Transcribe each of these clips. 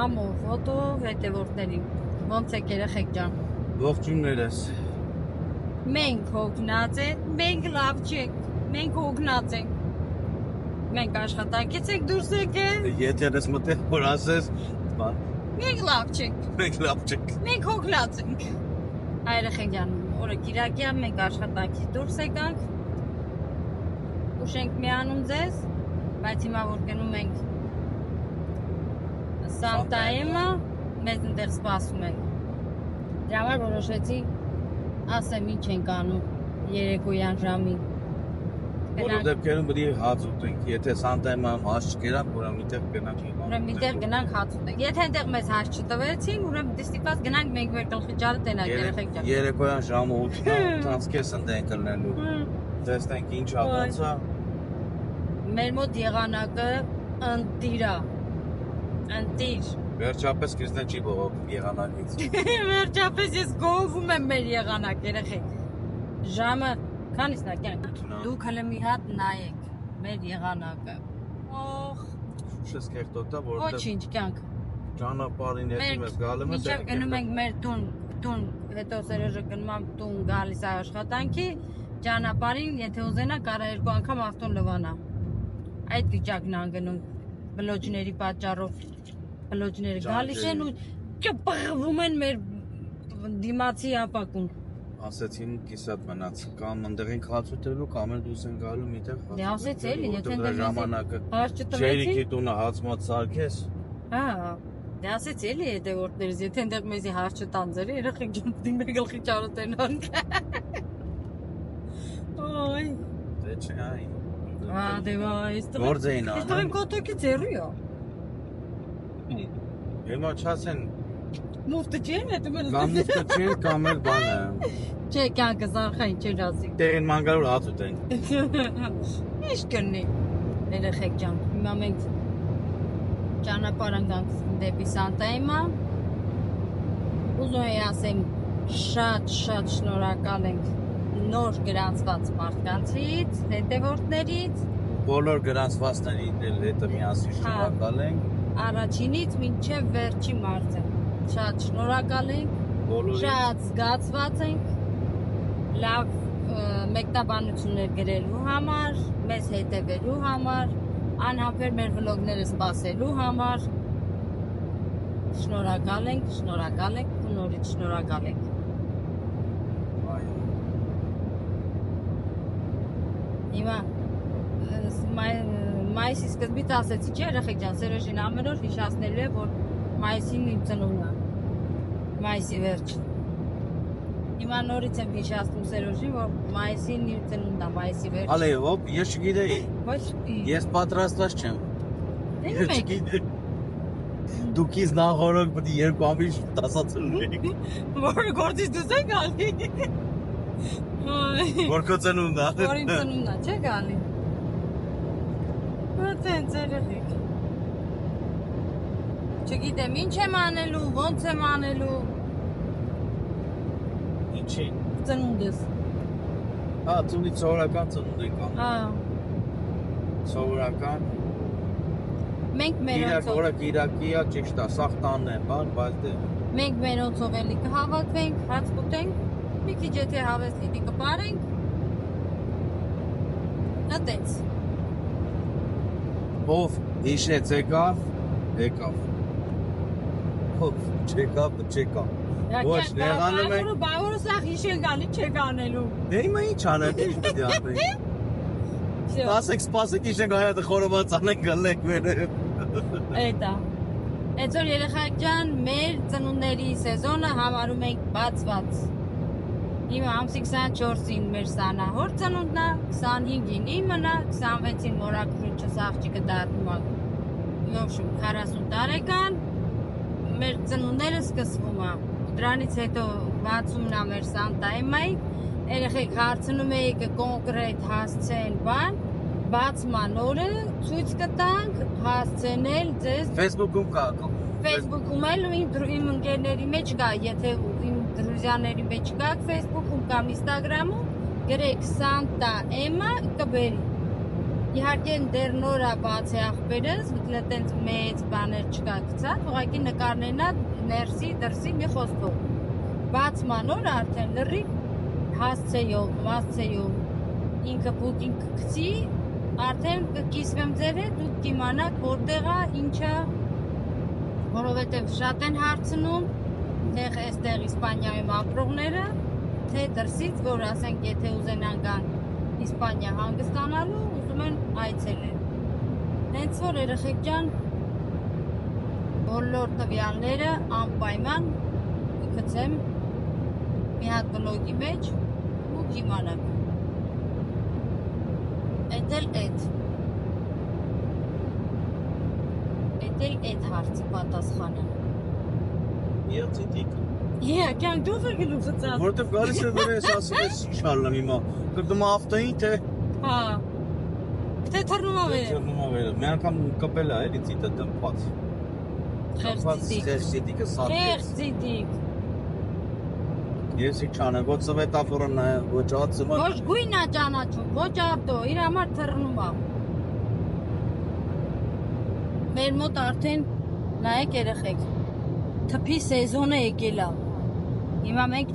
Համով, ոտով հետևորդներին։ Ոնց եք երեխեք ջան։ Ողջույններս։ Մենք հոգնած ենք, մենք լավ չենք, մենք հոգնած ենք։ Մենք աշխատանքից ենք դուրս եկել։ Եթե ես մտեղ որ ասես, մենք լավ չենք։ Մենք լավ չենք։ Մենք հոգնած ենք։ Երեխեք ջան, օրը Կիրակի է, մենք աշխատանքից դուրս եկանք։ Ուշենք միանում ձեզ, բայց հիմա որ գնում ենք Սանտայեմը, մեզ ընդեղ սպասում ենք։ Դրա համար որոշեցի ասեմ ինչ ենք անում երեկոյան ժամին։ Բոլոր դեպքերում պետք է հաց ուտենք, եթե Սանտայեմը հաց չկերանք, ուրեմն միտեղ գնանք։ Ուրեմն միտեղ գնանք հաց ուտենք։ Եթե այնտեղ մեզ հաց չտվեցին, ուրեմն դիստիկված գնանք մենք մեր գլխի ջարը տենանք երեխեք ջան։ Երեկոյան ժամը 8-ից կես ընդ ենք լնելու։ Տեսնենք ինչ ա ոնց է։ Մեր մոտ եղանակը ընտիրա։ Ընտիր։ Վերջապես Կրիստեն չի բողոքում եղանակից։ Վերջապես ես գովում եմ մեր եղանակ երեխեք։ Ժամը քանիսն է կյանք։ Դուք հələ մի հատ նայեք մեր եղանակը։ Օխ։ Շես կերտոտա որտեղ։ Ոչինչ կյանք։ Ճանապարհին հետո ես գալու եմ։ Մինչև գնում ենք մեր տուն, հետո Սերոժը գնում է տուն գալիս է աշխատանքի, ճանապարհին եթե ուզենա կարա 2 անգամ ավտոն լվանա։ Այդ վիճակն ան գնում բլոջների պատճառով։ Բլոջները գալիս են ու ճպղվում են մեր դիմացի ապակուն։ Ասեցին կիսատ մնաց, կամ ընդեղին հաց ուտելու, կամ էլ դուրս են գալու միտեղ հաց։ Դե ասեց էլի, եթե ժամանակը հաց չտվեցին։ Ջերիկի տունը հաց մոտ սարքես։ Հա, դե ասեց էլի հետևորդներից, եթե այնտեղ մեզի հաց չտան ձեր երեխեք ջան, դիմե գլխի ճարը տենանք։ Ոյ։ Դե չէ, այ։ Ա դե վայ, Գործ էին անում։ Այստեղ կոտոքի ձեռի է։ Հիմա չասեն Մուֆտը չեն հետո մեն։ կամ մուտքը չեն, կամ էլ բանը։ Չէ, կյանքը զարխային չէ ասի։ Տեղին մանգալուր հաց ուտենք։ Ինչ կնի։ Երեխեք ջան, հիմա մենք ճանապարհ ընկանք դեպի Սանտայեմա։ Ուզում եմ ասեմ շատ շնորհակալ ենք նոր գրանցված մարդկանցից, հետևորդներից, Բոլոր գրանցվածներին էլ հետը միասին շնորհակալ ենք։ Առաջինից մինչև վերջի մարդը։ Շատ շնորհակալ ենք, շատ զգացված ենք, լավ մեկնաբանություններ գրելու համար, մեզ հետևելու համար, անհամբեր մեր վլոգները սպասելու համար։ Շնորհակալ ենք ու նորից շնորհակալ ենք։ Հիմա մայիսի սկզբից ասեցի չէ երեխեք ջան, Սերոժին ամեն օր հիշացնելու է, որ մայիսին իմ ծնունդն է, մայիսի վերջին։ Հիմա նորից եմ հիշացնում Սերոժին, որ մայիսին իմ ծնունդն է, մայիսի վերջին։ Ալե, ոպ, ես չգիտեի։ Ոչ, Ես պատրաստված չեմ։ դե մենք Դուք ինձ նախորդ պետք է 2 ամիս տասացել ունեիք։ որ գործից դուս եք գալի։ Որ քո ծնունդն է։ Որ իմ ծնունդն է, չէ՞ գալի։ Ո՞նց երեխեք։ Չգիտեմ ինչ եմ անելու, ոնց եմ անելու։ Ինչի։ Ծնունդս։ Հա, ծնունդի սովորական ծնունդ եք անում։ Հա։ Սովորական։ Մենք մերոնցով Օրը Կիրակի է, ճիշտ է, սաղ տանն է, բայց դե։ Մենք մերոնցով էլի կհավաքվենք, հաց կուտենք, մի քիչ եթե հավես լինի կպարենք։ Այդպես։ Ով հիշեց եկավ։ Ով չեկավ։ Ոչ, նեղանում ենք։ Բավորը սաղ հիշեն գալի չեք անելու։ Դե հիմա ինչ անենք, ինչ պետք է անենք։ Սպասեք, իշենք հայատը խորոված անենք գալենք մերը։ Էտա։ Այսօր երեխեք ջան, մեր ծնունդների սեզոնը համարում ենք բացված։ Հիմա ամսի 24-ին մեր Սանահոր ծնունդն է, 25-ին իմն է, 26-ին մորակրուչս աղջիկը դառնում է 40 տարեկան, մեր ծնունդները սկսվում է։ Դրանից հետո բացումն է մեր Սանտայեմայի, երեխեք հարցնում եք կոնկրետ հասցեն բան, բացման օրը ցույց կտանք, հասցնել ձեզ Facebook-ում կա։ Facebook-ում էլ իմ ընկերների մեջ կա, եթե իմ դրուզյաների մեջ կա Facebook-ում կամ Instagram-ում, գրեք Սանտայեմա կբերի։ Իհարկե դեռ նոր է բաց է աղբերս, տենց մեծ բաներ չկա գցած, ուղղակի նկարներն է ներսի, դրսի մի խոսքով։ Բացման օրը արդեն լրիվ հասցեյով, ինքը բուկինգ կգցի, արդեն կկիսվեմ ձեր հետ, դուք կիմանաք որտեղ է, ինչ է, որովհետև շատ են հարցնում, թե այստեղ Իսպանիայում ապրողները, թե դրսից, որ ասենք, եթե ուզենան գան Իսպանիա հանգստանալու, ուզում են այցելել։ Հենց որ երեխեք ջան, բոլոր տվյալները անպայման կգցեմ մի հատ բլոգի մեջ ու կիմանաք։ Էդ էլ հարցի պատասխանը։ Եղցիտիկ։ Կյանք դու վրգնում սծած։ Որտև գալիս է վեր ես ասում ես շարլամ հիմա, կրդում ավտային թե։ Հա, թե թրնում ավերը։ Թրնում ավերը, մի անգամ կպել է էլի ծիտը դմպած։ Խեղցիտիկը սատկեց։ Խեղցիտիկ։ Ես իչ չանեմ, ոչ սվետաֆորն է, ոչ ացումը։ Ոչ գույն է ճանաչում, ոչ ավտո, իր համար թռնում է։ Մեր մոտ արդեն նայեք երեխեք, թփի սեզոնը եկել է։ Հիմա մենք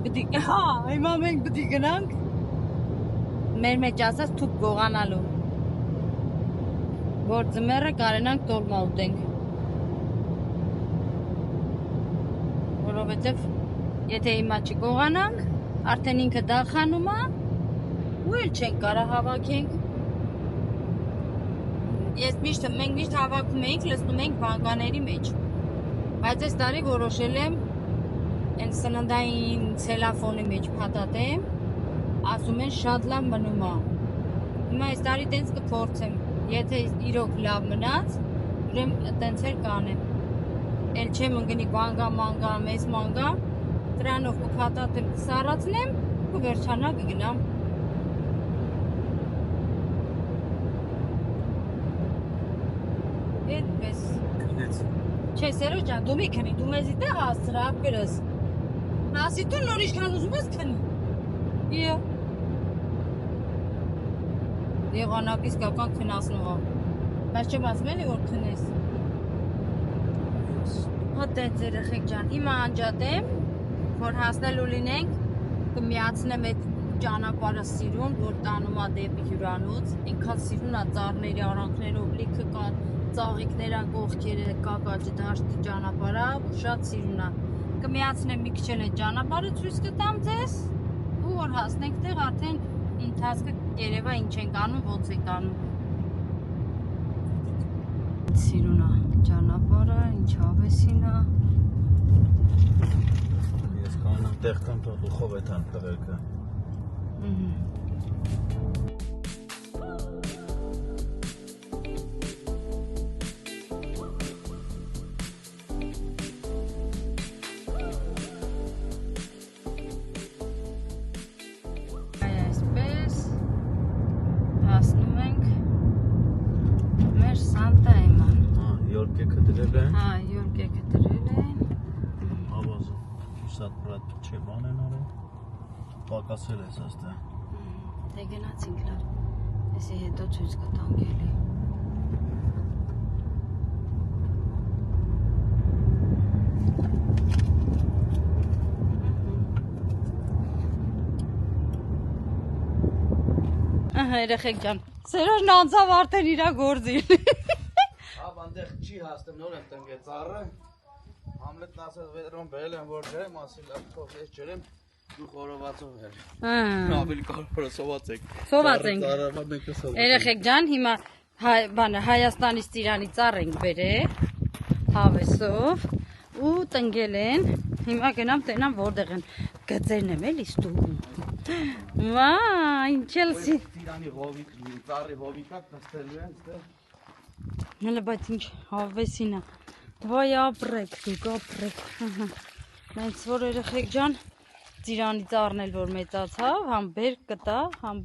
պիտի գնանք մեր մեջ ասած թուփ գողանալու, որ ձմեռը կարենանք տոլմա ուտենք։ Որովհետև եթե հիմա չգողանանք, արդեն ինքը դախանում է, ու էլ չենք կարա հավաքենք։ Մենք միշտ հավաքում էինք, լցնում էինք բանկաների մեջ։ Բայց այս տարի որոշել եմ այն սննդային ցելոֆոնի մեջ փաթաթեմ, ասում են շատ լավ մնում է։ Հիմա այս տարի տենց կփորձեմ, եթե իրոք լավ մնաց, ուրեմն տենց էլ կանեմ։ Էլ չեմ ընկնի բանգա, մեծ մանգա, դրանով կփաթաթեմ, կսառացնեմ ու վերջանա կգնամ։ Այդպես։ Չէ, Սերոջ ջան, դու մի քնի, դու մեզի տեղ հասցրա ապերս։ Ասի դու նոր ինչքան ուզում ես քնի։ Իա։ Եղանակից կական քնասնող է։ Բայց չեմ ասում էլի, որ քնես։ Հոտ է երեխեք ջան, հիմա անջատեմ, որ հասնելու լինենք, կմիացնեմ այդ ճանապարհը Սիրուն, որ տանում է դեպի հյուրանոց, այնքան Սիրուն է ծառների արանքներով լիքը կան, ծաղիկներ են կողքերը, կակաճը դաշտի ճանապարհը, շատ Սիրուն է։ Կմիացնեմ մի քիչ էլ այդ ճանապարհը ցույց կտամ ձեզ, ու որ հասնենք տեղ արդեն ընթացքը երևա ինչ ենք անում, ոնց ենք անում։ Սիրուն է ճանապարհը, ինչ հավեսին է։ Ես կանեմ տեղ կամ թող դուխով է թան տղերքը։ Այսպես հասնում ենք մեր Սանտա Էման։ Յորկեքը դրել են։ Հա, յորկեքը դրել են։ Ավազը շատ բրատ չէ բան են արել։ Պակասել ես աստեղ։ Դե գնացինք լավ։ Էսի հետո ցույց կտանք էլի։ Երեխեք ջան, Սերոջն անցավ արդեն իրա գործին։ Հա, բանդեղ չի հաստեմ, նոր եմ տնկեց ծառը։ Համլետն ասած վետրոն բերել եմ, որ ջրեմ, ասել թող ես ջրեմ, դու խորովածով էր։ Ավելի կարևորը սոված եք։ Սոված ենք։ Ծառը մենք սոված։ Երեխեք ջան, հիմա Հայաստանից Ծիրանի ծառ ենք բերել, հավեսով, ու տնկել են, հիմա գնամ տենամ որտեղ են, գծերն եմ էլի ստուգում։ Վայ, ինչ էլ սի։ Ծիրանի հովիկ, ծառի հովիկա նստելու են, ստեղ։ Հələ բայց ինչ հավեսին է։ Վայ ապրեք, դուք ապրեք։ Մենք որ երեխեք ջան, Ծիրանի ծառն էլ որ մեծացավ, համ բերք կտա, համ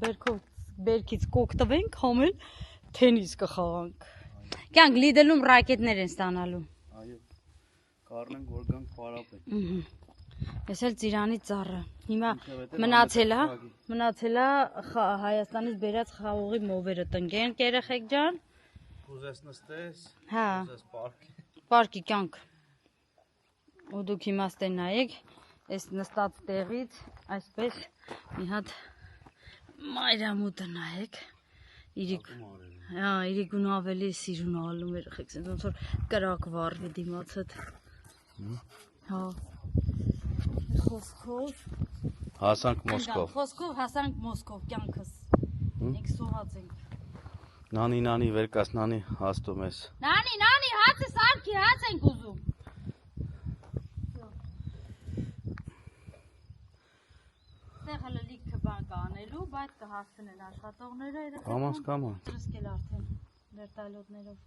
բերքից կօգտվենք, համ էլ թենիս կխաղանք։ Կյանք Լիդելում ռակետներ են ստանալու։ Այո։ Կառնենք որ գանք պարապենք։ Ես էլ Ծիրանի ծառը։ Հիմա մնացել է Հայաստանից բերած խաղողի մովերը տնկենք երեխեք ջան։ Կուզես նստես, Հա, կուզես պարկի։ պարկի կյանք։ Ու դուք հիմա ստեն նայեք, այս նստած տեղից, այսպես մի հատ մայրամուտը նայեք։ Իրիկուն ավելի սիրուն ալում երեխեք, ոնց որ կրակ վառվի դիմացդ։ Հա։ Խոսքով Հասանք Մոսկով։ Խոսքով հասանք Մոսկով կյանքս։ Մենք սոված ենք։ Նանի վեր կաս նանի հաստում ես։ Նանի, հացը սարքի, հաց ենք ուզում։ Ստեղ հələ լիքը բան կանելու, բայց կհասցնեն աշխատողները երեխեքին։ Կամանց։ Տրսկել արդեն վերտալյոտներով։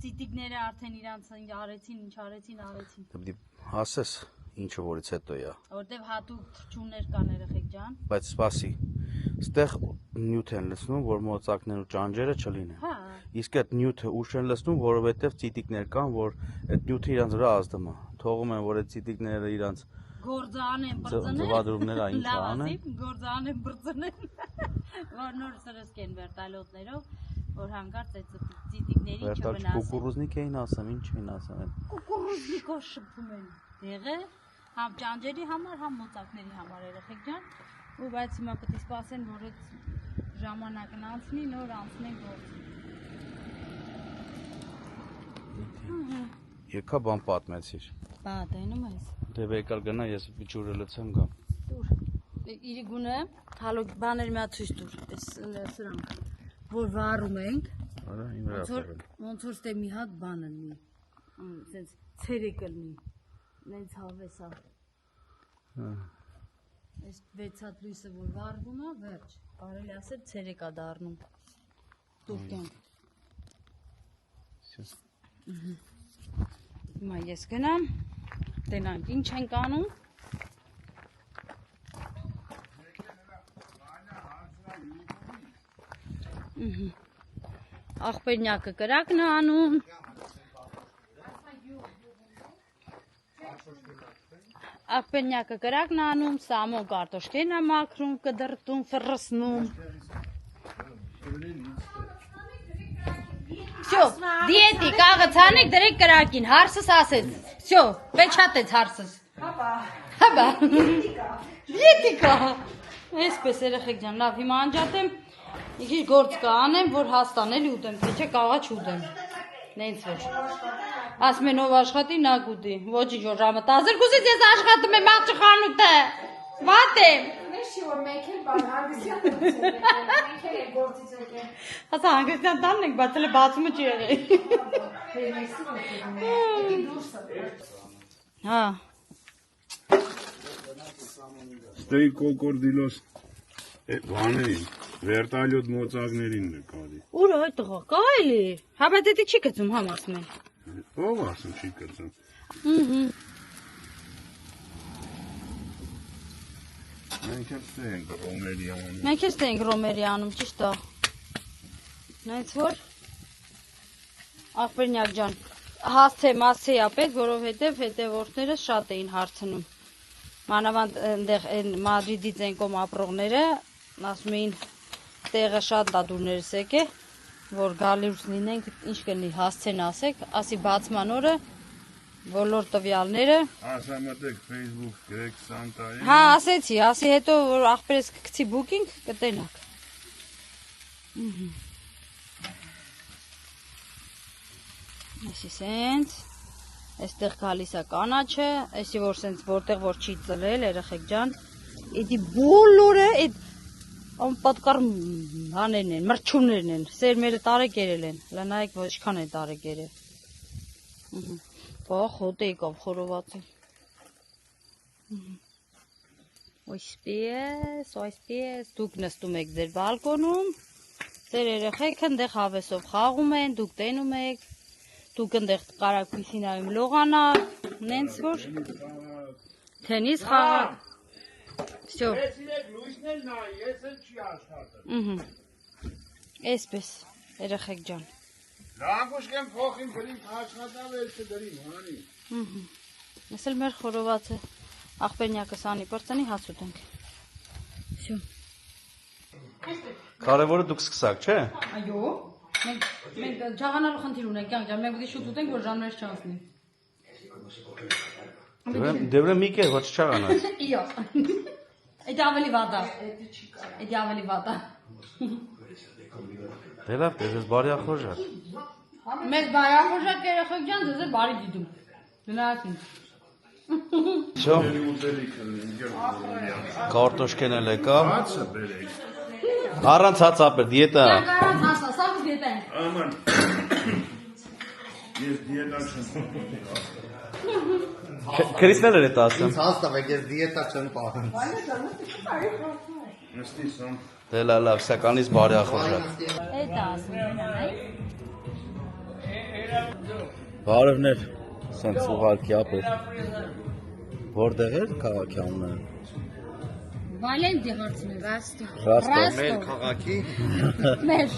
Ծիտիկները արդեն իրանց արեցին, ինչ արեցին։ Դե հասես ինչը որից հետո է։ Որտեվ հատուկ թրջուններ կան երեխեք ջան։ Բայց սպասի։ Ստեղ նյութ են լցնում, որ մոծակներն ու ճանջերը չլինեն։ Հա։ Իսկ այդ նյութը ուշ են լցնում, որովհետև ծիտիկներ կան, որ այդ նյութը իրանց վրա ազդում է։ Թողում են, որ այդ ծիտիկները իրանց Գործանեն բրծնեն։ Ձվադրումները ինչ անեն։ Գործանեն բրծնեն։ Որ նոր սրսկեն վերտալյոտներով, որ հանկարծ այդ ծիտիկների չվնասեն։ Կուկուրուզնիկ էին ասում, ինչ էին ասում։ Կուկուրուզնիկով շփում են դեղը, համ ճանջերի համար, համ մոծակների համար երեխեք ջան։ Ու բայց հիմա պետք է սպասեն, որ այդ ժամանակն անցնի, նոր անցնենք գործ։ Եկա բան պատմեցիր։ Պատենում ես։ Դե եկար գնա, ես ջուրը լցեմ գամ։ Տուր։ Իրիկունը հալո բաներ մի հատ ցույց տուր, այս սրանք, որ վառում ենք։ Արա, իմ վրա ֆերել։ Ոնց որ ստե մի հատ բան լինի։ Սենց ցերեկ լինի։ Նենց հավեսա։ Այս 6 հատ լույսը որ վառվում է, վերջ։ Կարելի ասել ցերեկ է դառնում։ Տուրքեն։ Հիմա ես գնամ, տենանք ինչ ենք անում։ Աղբերնյակը կրակն է անում։ Աղբերնյակը կրակն է անում, Սամոն կարտոշկեն է մաքրում, կդրտում, ֆռսնում։ Всё, դիետիկ աղացանեք դրեք կրակին, հարսս ասեց։ Всё, պեչատեց հարսս։ Հապա։ Դիետիկա։ Այսպես երեխեք ջան, լավ, հիմա անջատեմ։ Մի քիչ գործ կանեմ, որ հաստան էլի ուտեմ, թե չէ կաղա չուտեմ։ Նենց որ։ Ասում են ով աշխատի նա գուտի։ Ոչինչ որ ժամը 12-ից ես աշխատում եմ աղջի խանութը։ Վատ եմ։ Մեջի որ մեկ էլ բան հանգստյան գործից եկել։ Ասա հանգստյան տանն ենք, բայց էլ բացումը չի եղել։ Հա։ Ստեի կոկորդիլոս բաներին, վերտալյոտ մոծակներին նկարի։ Ուր այդ տղա, կա էլի։ Հա բայց դա չի գծում համ ասում են։ Ով ասում չի կծում։ Մենք էլ ստենք ռոմերի անում։ Մենք էլ ստենք ռոմերի անում, ճիշտ է։ Նայց որ աղբերնյակ ջան, հասցե է պետք, որովհետև հետևորդները շատ էին հարցնում։ Մանավանդ այնտեղ այն Մադրիդից են կողմ ապրողները ասում էին տեղը շատ դադուրներս եկե, որ գալուց լինենք, ինչ կլինի, հասցեն ասեք, ասի բացման օրը բոլոր տվյալները։ Ասա մտեք Facebook գրեք Սանտայի։ Հա, ասեցի, ասի հետո որ աղբերս կգցի բուկինգ կտենակ։ Այսի սենց, այստեղ գալիս է կանաչը, այսի որ սենց որտեղ որ չի ծլել, երեխեք ջան, էդի բոլորը այդ անպատկար հաներն են, մրջումներն են, սերմերը տարեկ երել են, հլա նայեք որ ինչքան է տարեկ երել։ Բախ հոտ է եկավ խորովածը։ Այսպես, դուք նստում եք ձեր բալկոնում, ձեր երեխեքը ընդեղ հավեսով խաղում են, դուք տենում եք, դուք ընդեղ կարակույսի նայում լողանակ, նենց որ թենիս խաղակ։ Всё։ Այսպես, երեխեք ջան։ Լանգուշկեն փոխին գրին աշխատավ էլ չդրին, հանի։ Ես էլ մեր խորովածը Աղբերնյակը սանի պրծնի հաց ուտենք։ Всё։ Կարևորը դուք սկսակ, չէ։ Այո։ Մենք ճաղանալու խնդիր ունենք, ջան, մենք պետք է շուտ ուտենք, որ ժամերս չանցնի։ Դե մի կեր ոչ չաղանաց։ Իո։ Այդ ավելի վատ է։ Այդ ավելի վատ է։ Դե լավ, դες բարի ախորժակ։ Մեզ բարախոժակ երեխեք ջան, դες բարի դիդում։ Գնացին։ Всё։ Կարտոշկեն էլ եկա։ Հացը բերեք։ Առանց հաց ապեր, դիետա։ Կարան հասա, սա դիետա։ Աման։ Ես դիետա չեմ։ Քրիսնել էր դա ասեմ։ Հաստավեք ես դիետա չեմ պահում։ Նստի սամ։ Դե լավ, սականից բարի ախորժակ։ Այդ ասում այ։ Բարևներ, սենց ուղարկի ապեր։ Որտեղ էր քաղաքի անունը։ Վալենտի հարցնի, Ռաստո։ Ռաստո։ Քաղաքի Մեր։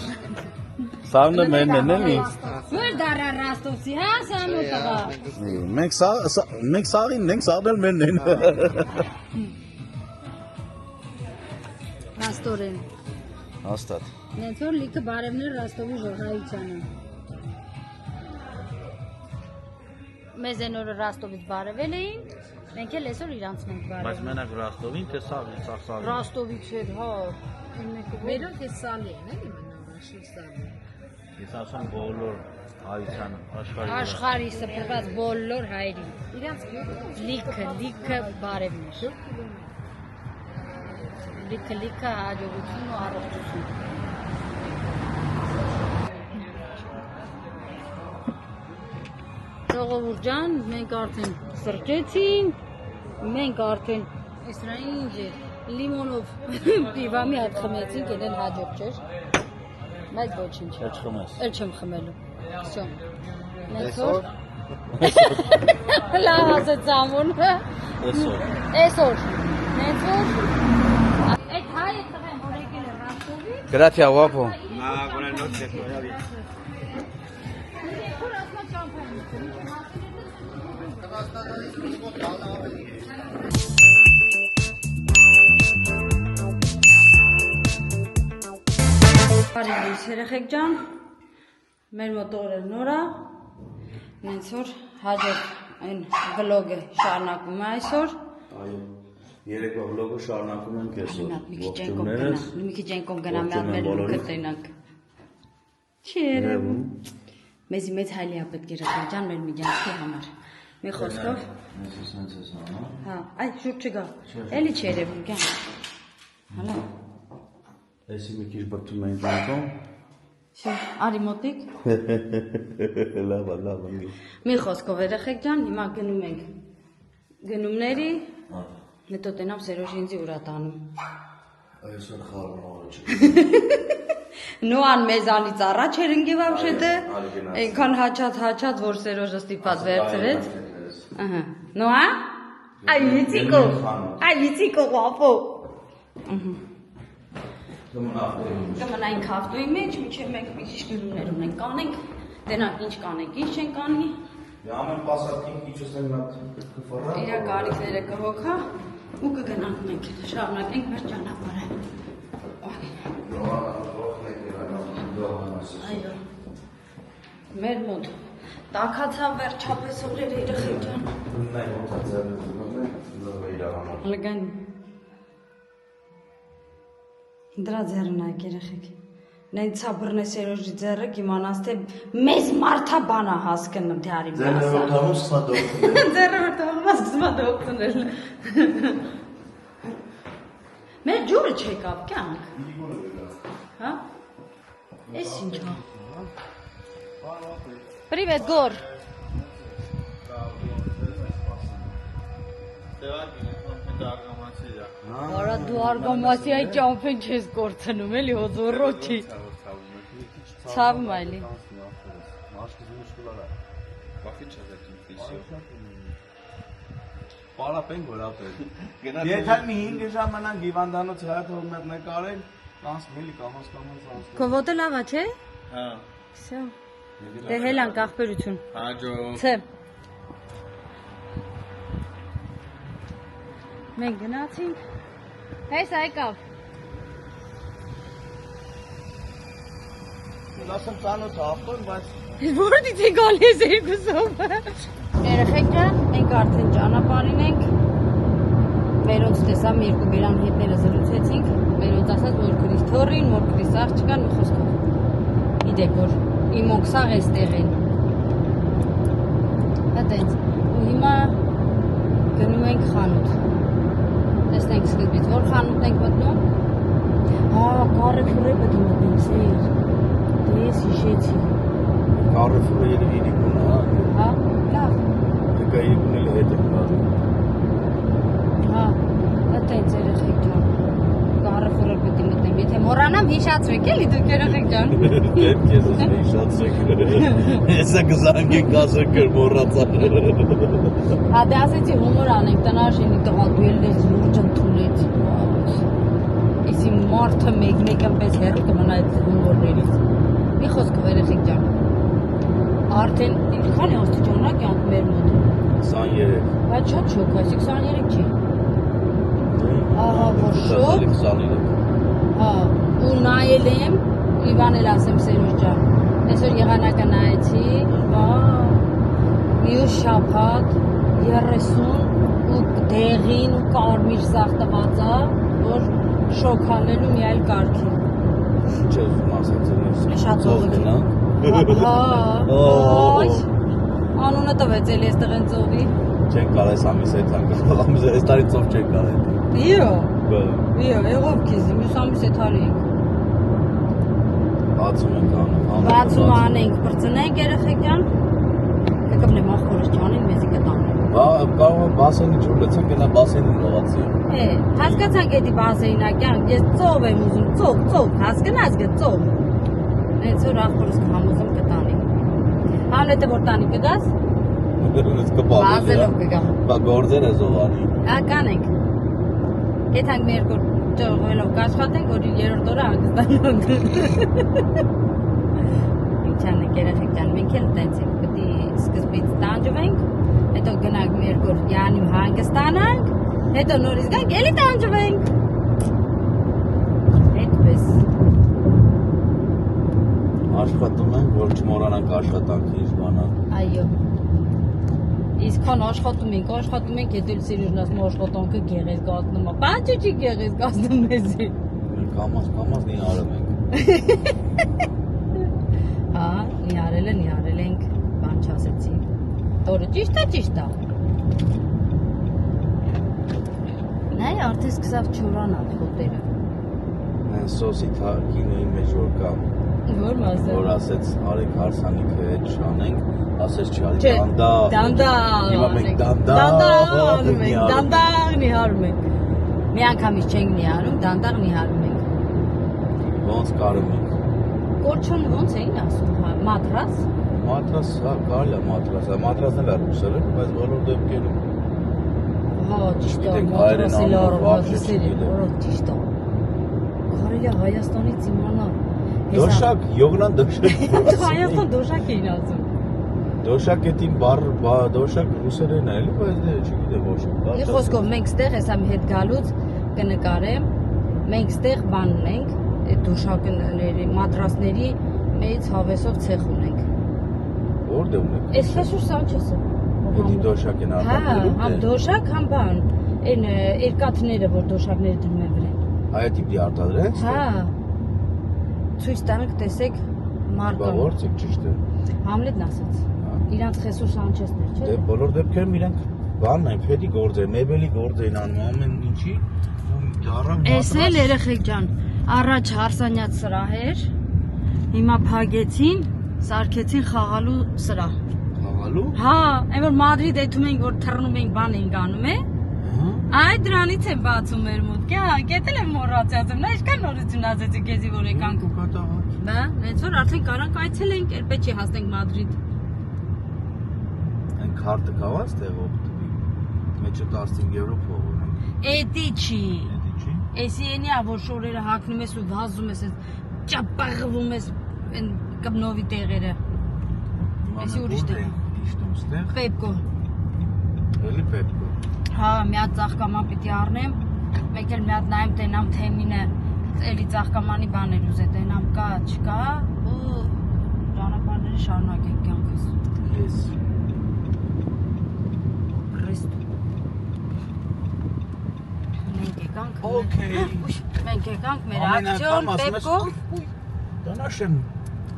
Սարնը մենն են էլի։ Որ դարա Ռաստովցի, հա, սամոտղա։ Մենք սաղին ենք, սաղն էլ մենն են։ Ռաստորեն։ Հաստատ։ Նենց որ լիքը բարևներ Ռաստովի ժողայությանը։ Մեզ են օրը Ռաստովից բարևել էին, մենք էլ այսօր իրանց մենք Բայց բարևել։ մենակ Ռաստովին, թե սաղին։ Ռաստովից էր, հա։ Մերոնք է սալի են, էլի մնավաշի սալի։ Ես ասում բոլոր հայության աշխարհի։ Աշխարհի սփռված բոլոր հայրին։ Իրանց գյուղը Լիքը բարևներ։ Լիքը հաջողություն ու առողջություն։ Ժողովուրդ ջան, մենք արդեն սրճեցինք, մենք արդեն այսրա ինչ է, լիմոնով պիվամի հատ խմեցինք, էլ հաջող չէր, բայց ոչինչ, էլ չեմ խմելու, վсё, նենց որ, լավ ասեց ամուն, այսօր, նենց որ, այդ հայը տղեն, որ եկել է Ռաստովի, Gracias, guapo։ Բարև երեխեք ջան, մեր մոտ օրը նորա, նենց որ հաջորդ այն վլոգը շարունակվում է այսօր։ Այո, երեկվա վլոգը շարունակում ենք այսօր։ Մի քիչ են կողմ գնամ, մի հատ մեր լուկը տենանք։ Չի երևում։ Մեզի մեծ հայլի է պետք երեխեք ջան, մեր միջանցքի համար։ Մի խոսքով։ Հա, այ շուտ չգա։ Էլի չի երևում, ջան։ Հալա։ Էսի մի քիչ բրդում ենք անկոմ։ Շո, արի մոտիկ։ Լավ, Մի խոսքով երեխեք ջան, հիմա գնում ենք գնումների, հետո տենամ Սերոժի ինձի ուրա տանում։ Այսօր խառնողը չի։ Նոան մեզանից առաջ էր ընկի վաբշետը, այնքան հաչած, որ Սերոժը ստիպած վերցրեց։ Ահա, Նոա, այլիցիկո, վապո։ Կմնայինք հաղթույի մեջ, միջև մենք մի քիչ գնումներ ունենք, կանենք, տենանք ինչ կանենք, ինչ չենք կանի։ Ամեն պասատքին իջս են նատ կֆորա։ Իրա կարիքները կհոգա ու կգնանք մենք, շարունակենք մեր ճանապարհը։ Այո։ Մեր մոտ տաքացավ վերջապես օրերը երեխեք ջան։ Լգան։ Դրա ձեռն եք երեխեք։ Նեն ցաբրն է Սերոժի ձեռը կիմանաս թե մեզ մարդա բանա հասկանում թե արի մասա։ Ձեռը որտանում սկսում դոկտնել։ Մեր ջուրը չեկավ կյանք։ Հա? Էս ինչ հա։ Привет, Гор։ Արա դու արգամասի այ ճամփեն չես կորցնում էլի հոզորոթի։ Ցավում այլի։ Պարապենք որ ապել։ Եթե մի 5 ժամանակ հիվանդանոց հայաթող մեր նկարել, կանց միլի կամաց։ Քո ոտը լավ է, չէ։ Հա։ Всё։ Դե հելանք ախպերություն։ Հաջո։ Չէ։ Մենք գնացինք։ Հեսա եկավ։ Լասեմ ծանոթ ավտոն, բայց Որտից է գալիս երկուսով։ Երեխեք ջան, մենք արդեն ճանապարհին ենք։ Մերոնց տեսա մի երկու բերան հետները զրուցեցինք։ Մերոնց ասաց, որ Քրիստորին, որ Քրիս աղջկան մի խոսքով։ Գիտեք որ իմ օքսաղ էստեղ են։ Հատենց։ Ու հիմա գնում ենք խանութ։ Տեսնենք սկզբից որ խանութ ենք մտնում։ Հա, Կարեֆուրը պետք է մտնենք, սեր։ Ես հիշեցի։ Կարեֆուրը երևի իրիկուն է, Հա, լավ։ դեկա իրիկուն էլ հետ է կարում։ Հա, այդտենց երեխեք ջան։ Կարեֆուրը պետք է մտնեմ, եթե մոռանամ հիշացրեք էլի դուք երեխեք ջան։ Դեպ քեզ ես հիշացրեք։ Հեսա գզանգեք ասեք կր մոռացա։ Հա դե ասեցի հումոր անենք, տնաշենի տղա դու էլ ես լուրջ ընդունեցի։ Իսի մարդը մեկ-մեկ պես հեռու կմնա այդ հումորներից։ Մի խոսքով երեխեք ջան։ Արդեն քանի աստիճանակ է մեր մոտ։ 23։ Բայց շատ շոկ, այսի 23 չի։ Ահա որ շոկ։ 23։ Հա, ու նայել եմ, Իվան էլ ասեմ Սերուժ ջան։ Այսօր եղանակը նայեցի, մյուս շաբաթ 30 ու դեղին ու կարմիր սաղ տված է, որ շոկ հանելու մի այլ կարգի։ Ինչ ես ուզում ասացել ես։ Շատ ծովի։ Հա, անունը տվեց էլի այս տղեն ծովի։ Չեն կարես ամիս հետ հանգալ, ամիս այս տարի ծով չեն կարել։ Իո, եղով քեզ, մյուս ամիս է թարի ենք։ Բացում ենք անում։ Բացում անենք, պրծնենք երեխեք ջան։ Կկպնեմ ախորս ջանին, մեզի կտանեմ։ Կարող է բասենի ջուր լցեն, գնա բասենին լողացի։ Հասկացանք էդի բասենակյան, ես ծով եմ ուզում, ծով, հասկնաս գը ծով։ Հենց որ ախորս կհամոզում կտանի։ Համլետը որ տանի կգաս։ Բազելով կգամ։ Բա գործեր է զովանի։ Հա կանենք։ Եթանք մի երկու ճողվելով կաշխատենք, որ երրորդ օրը հանգստանանք։ Ինչ անենք երեխեք ջան, մենք էլ տենց ենք, պետք է սկզբից տանջվենք, հետո գնանք մի երկու օր յանում հանգստանանք, հետո նորից գանք, էլի տանջվենք։ Այդպես։ Աշխատում ենք, որ չմոռանանք աշխատանքի իր բանը։ Այո։ Իսկ քան աշխատում ենք, հետո էլ Սերուժն ասում աշխատանքը գեղեցկացնում է։ Բան չի գեղեցկացնում մեզի։ Մենք կամաց նիհարում ենք։ Հա, նիհարել ենք, բան չասեցի։ Տորը ճիշտ է։ Նայ արդեն սկսավ չորանալ խոտերը։ Հենց սոսի կինոյի մեջ որ կա։ Որ մասը։ Որ ասեց Արեգ Հարսանիքը հետ շանենք, ասեց չարի դանդաղ։ Հիմա մենք դանդաղ նիհարում ենք։ Մի անգամից չենք նիհարում, դանդաղ նիհարում ենք։ Ոնց կարում ենք։ Կորչոն ոնց էին ասում, մատրաս։ Մատրաս, հա, կարելի է մատրասն էլ է ռուսերեն, բայց բոլոր դեպքերում։ Հա, ճիշտ է, Գիտեք, մատրաս էլ հայերեն առողջ անունը ճիշտ է։ Կարելի է Հայաստանից իմանալ։ Դոշակ, Յոգնան դոշակ։ Հայաստան դոշակ էին ասում։ Դոշակ էտին դոշակ ռուսերեն է էլի, բայց դե չգիտեմ ոչ։ Մի խոսքով մենք ստեղ հեսա մի հետ գալուց կնկարեմ, մենք ստեղ բան ունենք, այդ դոշակների, մատրասների մեծ հավեսով ցեխ ունենք։ Որտե ունեք։ Այս Խեսուր Սանչեսը։ Էդի դոշակ են Հա, արտադրում։ համ դոշակ, համ բան։ Այն երկաթները, որ դոշակները դնում են վրան։ Այ տիպի արտադրեն։ Հա։ Ցույց տանք, տեսեք Բա մարկան։ ո՞րց է ճիշտ է։ Համլետն ասաց։ Իրանց Խեսուր Սանչեսն էր, չէ՞։ Դե բոլոր դեպքերում իրանք բանն են, ֆեդի գործ են, մեբելի գործ են անում, ամեն ինչի ու դառավ Էս էլ երեխեք ջան, առաջ հարսանյաց սրահ էր, հիմա փագեցին, սարքեցին խաղալու սրահ։ խաղալու։ Հա, այն որ Մադրիդ էթում ենք, որ թռնում ենք, բան ենք անում է։ Այդ դրանից է բացում մեր մոտ։ Գետել եմ մոռացածում, նա ինչքան նորություն ասեցի քեզի որ եկանք։ Բա, հենց որ արդեն կարանք այցելենք, երբե չի հասնենք Մադրիդ։ Այն քարտը կավաց տեղով տվի։ Մեջը 15 եվրո փող ունեն։ Էդի չի։ Էդի չի։ Էսի ենի ա որ շորերը հագնում ես ու վազում ես, ճապաղվում ես այն կբնովի տեղերը։ Էսի ուրիշ տեղ։ Իշտում ստեղ։ Պեպկո։ Էլի Պեպկո։ Հա, մի հատ ծաղկաման պիտի առնեմ, մեկ էլ մի հատ նայեմ տենամ թեմինը, էլի ծաղկամանի բաներ ուզե տենամ կա, չկա, ու ճանապարհները շարունակենք կյանքս։ Yes. Ռեստո։ Մենք եկանք։ Okay. Մենք եկանք մեր ակցիոն Պեպկո։ Դանաշեմ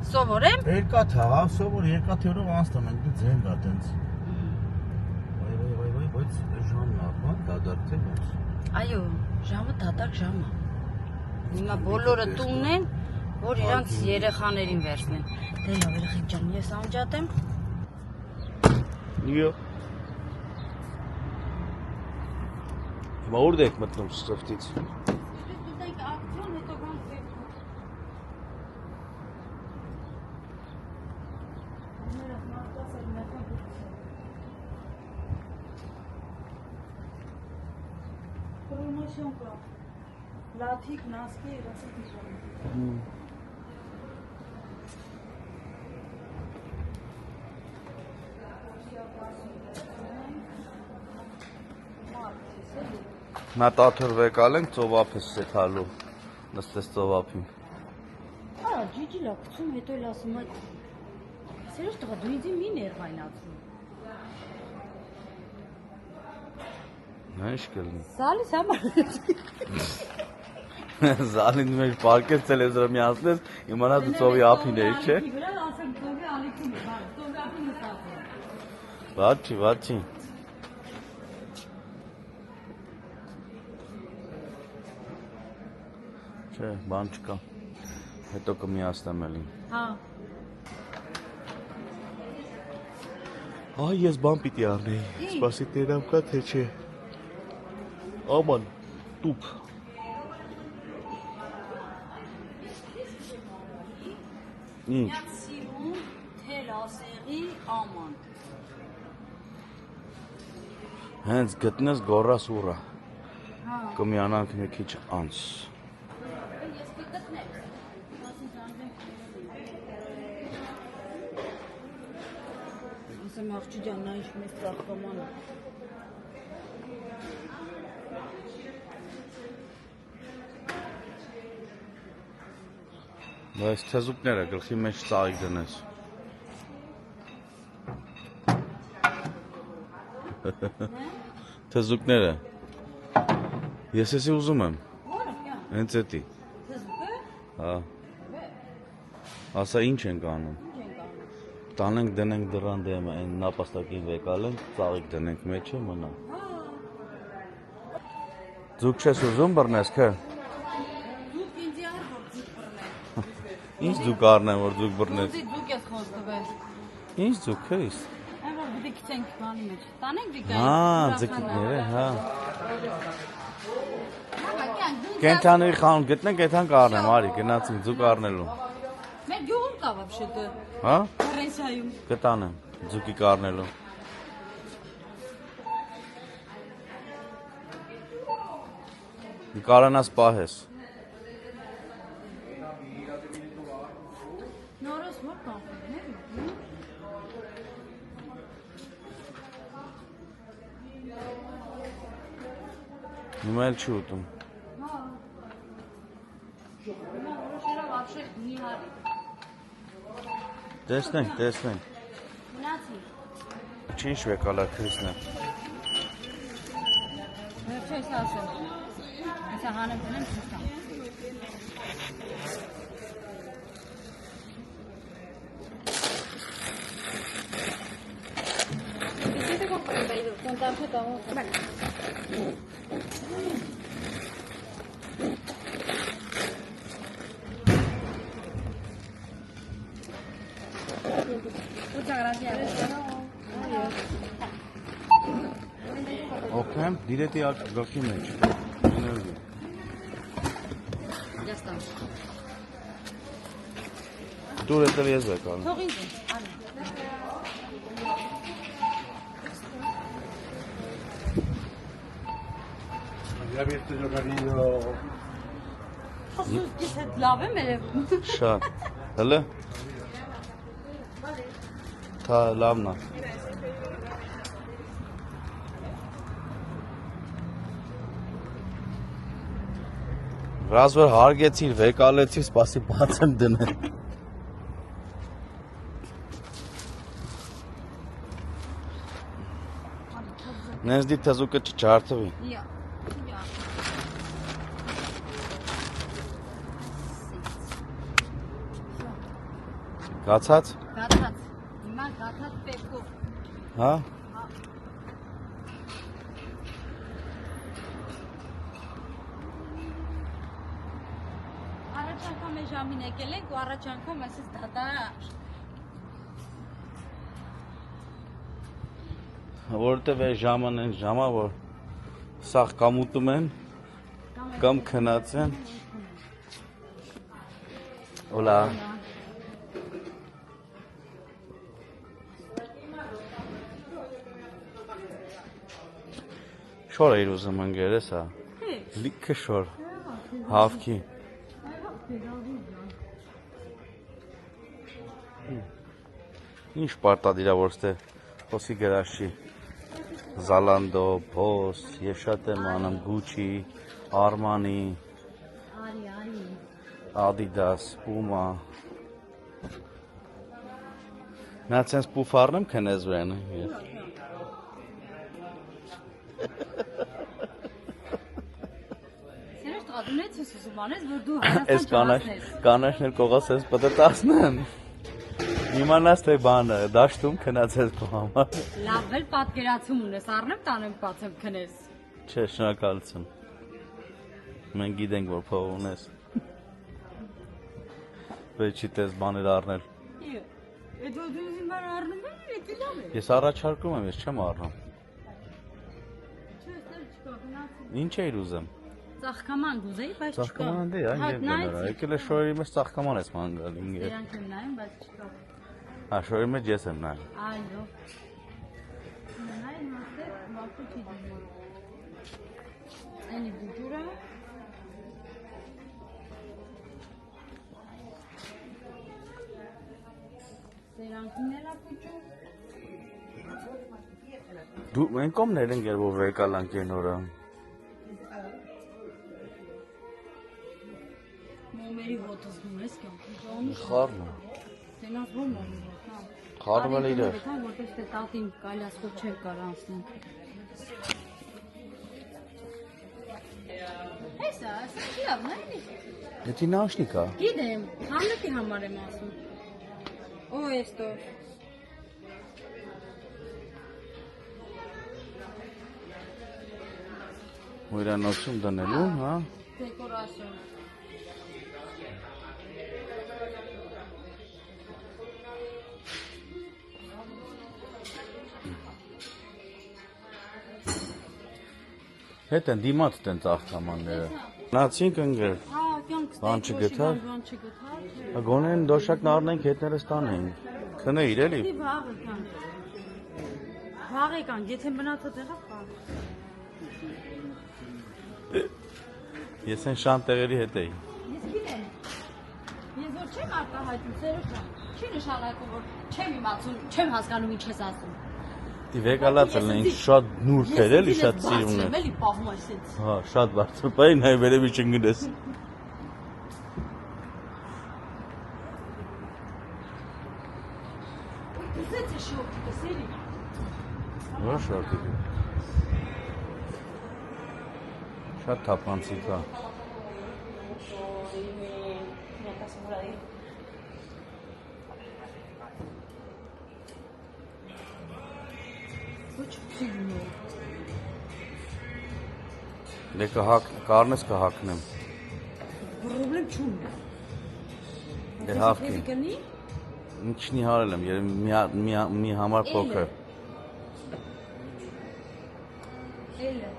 Սովորեմ։ երկաթ հա, սովոր երկաթ օրով անցնում ենք դու ձեն գա տենց։ Վայ, բայց ժամն ա, դադար թե ոնց։ Այո, ժամը դատարկ ժամ է։ Հիմա բոլորը տունն են, որ իրանց երեխաներին վերցնեն։ Դե լավ, երեխեք ջան, ես անջատեմ։ Նիո։ Հիմա ուր եք մտնում սրտից։ Դուք ակցիոն հետո գանք Պեպկո։ Promotion կա։ Լաթիկ, նասկի, ռասիկի։ Նա տաթրվեք ալենք ծովափես սեթալու, նստես ծովափին։ Հա, ջիջի լա գցում, հետո էլ ասում է Սերոջ տղա, դու ինձ մի ներվայնացնում։ Նա ինչ կլինի։ Սալիս համար։ Զալին մեջ պարկես տելևիզորը միացնես, իմանա դու ծովի ափին էի, չէ։ Վրա ասեմ ծովի ալիքին է, բան, ծովի ափին նստածը։ Վաչի։ Չէ, բան չկա։ Հետո կմիացնեմ էլի։ Հա։ Այ ես բան պիտի առնեի։ Սպասի տերամ կա թե չէ։ Աման, տուփ։ Ինչ։ Սիրուն թել ասեղի աման։ Հենց գտնես գորաս ուրա։ Հա։ Կմիանանք մի քիչ անց։ Ես կգտնեմ։ Ասեմ աղջի ջան, նա ինչ մեծ ծաղկաման է։ Բայց թեզուկները գլխի մեջ ծաղիկ դնես։ Թեզուկները։ Ես էսի ուզում եմ։ Որը կյա։ Հենց էտի։ Թեզուկը։ Հա։ Ասա ինչ ենք անում։ Ինչ ենք անում։ Տանենք դնենք դրան դեմը, այն նապաստակին վեկալենք, ծաղիկ դնենք մեջը մնա։ Ձուկ չես ուզում բռնես, քե։ Դուք ինձ յար որ ձուկ բռնեք։ Ինչ ձուկ առնեմ, որ ձուկ բռնես։ Դուք ես խոստովես։ Ինչ ձուկ քեիս։ Այն որ դուք գցենք բանի մեջ։ Տանենք դիկա։ Հա, ձկները, հա։ Կենթաների խանութ գտնենք, այդան կառնեմ, արի, գնացինք ձուկ առնելու։ Մեր գյուղում կա вообще-то։ Հա։ Ֆրանսիայում։ Կտանեմ, ձուկի կառնելու։ Կարանաս պահես։ Նորոս որ կամփներ։ Հիմա էլ չի ուտում։ Հա։ Հիմա որոշերա вообще մի հարի։ Տեսնենք։ Մնացի։ Ինչ վեկալա քրիսնա։ Վերջը ես ասեմ։ Այսա հանեմ դնեմ չստամ։ Siete comprendo, con tanto todo. Muchas gracias. Okay, դիրետի գլխի մեջ։ Ya está. Դուր էտել ես վեկալը։ Թող ինձ։ Ya viste yo cariño. Ասում ես հետ լավ եմ երևում։ Շատ։ Հələ։ Թա լավն է։ Ռազվեր հարգեցիր, վեկալեցիր, սպասի բաց եմ դնել։ Նենց դի թզուկը չջարդվի։ Գացած։ Հիմա գացած պեպկով։ Հա։ Առաջ անգամ է ժամին եկել ենք ու առաջ անգամ ասես դատարկ։ Որտեվ է ժամն են ժամա, որ սաղ կամ ուտում են, կամ քնած են։ Օլա։ Շոր էիր ուզում ընգեր ես հա։ Լիքը շոր։ Հավքի։ Ինչ պարտադիր է որ ստե խոսի գրաշի։ Zalando, Boss, ես շատ եմ անում Gucci, Armani, Adidas, Puma։ Նա ցենց պուֆ առնեմ քնես վրան։ Ունեց ես ուզում անես, որ դու Այս կանաշներ կողաս ես պետք է տասնեն։ Իմանաս թե բանը, դաշտում քնած ես քո համար։ Լավ էլ պատկերացում ունես, առնեմ տանեմ բացեմ քնես։ Չէ, շնորհակալություն։ Մենք գիտենք որ փող ունես։ Վերջի տես բաներ առնել։ Էդ որ դու ինձ բան առնում ես, դա լավ է։ Ես առաջարկում եմ, ես չեմ առնում։ Չէ, ստեր չկա, գնացի։ Ինչ էիր ուզում։ Ծաղկաման գուզեի, բայց չկա։ Ծաղկաման դե, այն եւ գնարա։ Եկել է շորերի մեջ ծաղկաման ես ման գալ ինգեր։ Դրանք եմ նայում, բայց չկա։ Հա, շորերի մեջ ես եմ նայում։ Այո։ Նայում ասել, մաքրու չի դիմում։ Այնի բուջուրը։ Սերանքին էլ ապուջու։ Դու մենք կողմներ ենք որ վեկալանք են օրը։ Մոմերի ոտը զգում ես կյանքում։ Խառն։ Տենաս ո՞ր մոմի ոտ, հա։ Խառնել է իրար։ Որպես թե տատին կայլասկով չէր կար անցնել։ Հեսա, ասա չի լավն է։ Դա նաշնիկ է։ Գիտեմ, Համլետի համար եմ ասում։ Օ, էստո։ Մորանոցում դնելու, հա։ Դեկորացիոն։ Հետ են դիմաց տեն ծաղկամանները։ Նացինք ընգեր։ Հա, կյանք Բան չգտար։ բան չգտար։ Գոնեն դոշակն առնենք հետներս տանենք։ Քնեիր էլի։ Դի վաղ եկան։ Վաղ եկան, եթե մնացած եղավ վաղ։ Ես են շան տեղերի հետ էի։ Ես գիտեմ։ Ես որ չեմ արտահայտում, Սերոջան, չի նշանակում, որ չեմ իմացում, չեմ հասկանում ինչ ես ասում։ Դի վեկալացել են շատ նուրբ էր էլի, շատ սիրուն է։ Ես էլի պահում այսից։ Հա, շատ բարձր, բայց նայ վերևի չընկնես։ Ուզեց է շորտիկը, Սերի։ Ո՞ր շորտիկը։ Շատ թափանցիկ է։ Ոչ ֆիլմը։ Դե կառնես կհակնեմ։ Պրոբլեմ չունի։ Դե հավքի։ Կնի։ Ինչնի հարել եմ, երբ մի համար փոքր։ Էլը։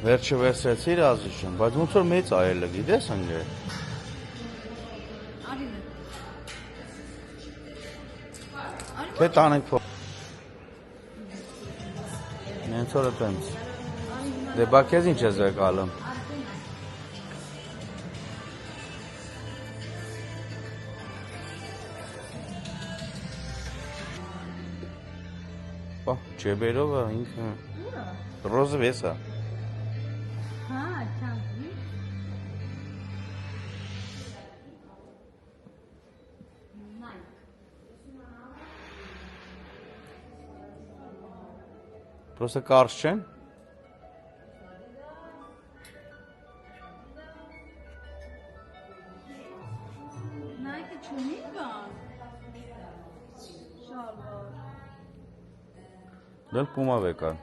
Վերջը վերցրեցիր ազիջան, բայց ոնց որ մեծ այել է, գիտես ընկեր։ Արիվը։ Թե տանենք փոքր։ Նենց որ տենց։ Դե բա քեզ ինչ ես եկալում։ Բա, ջեբերով է ինքը։ Ռոզվ էսա։ Հա, չանցի։ Պրոստը կարճ չեն։ Նայքը չունի բան։ Շալվար։ Դել պումա վեկան։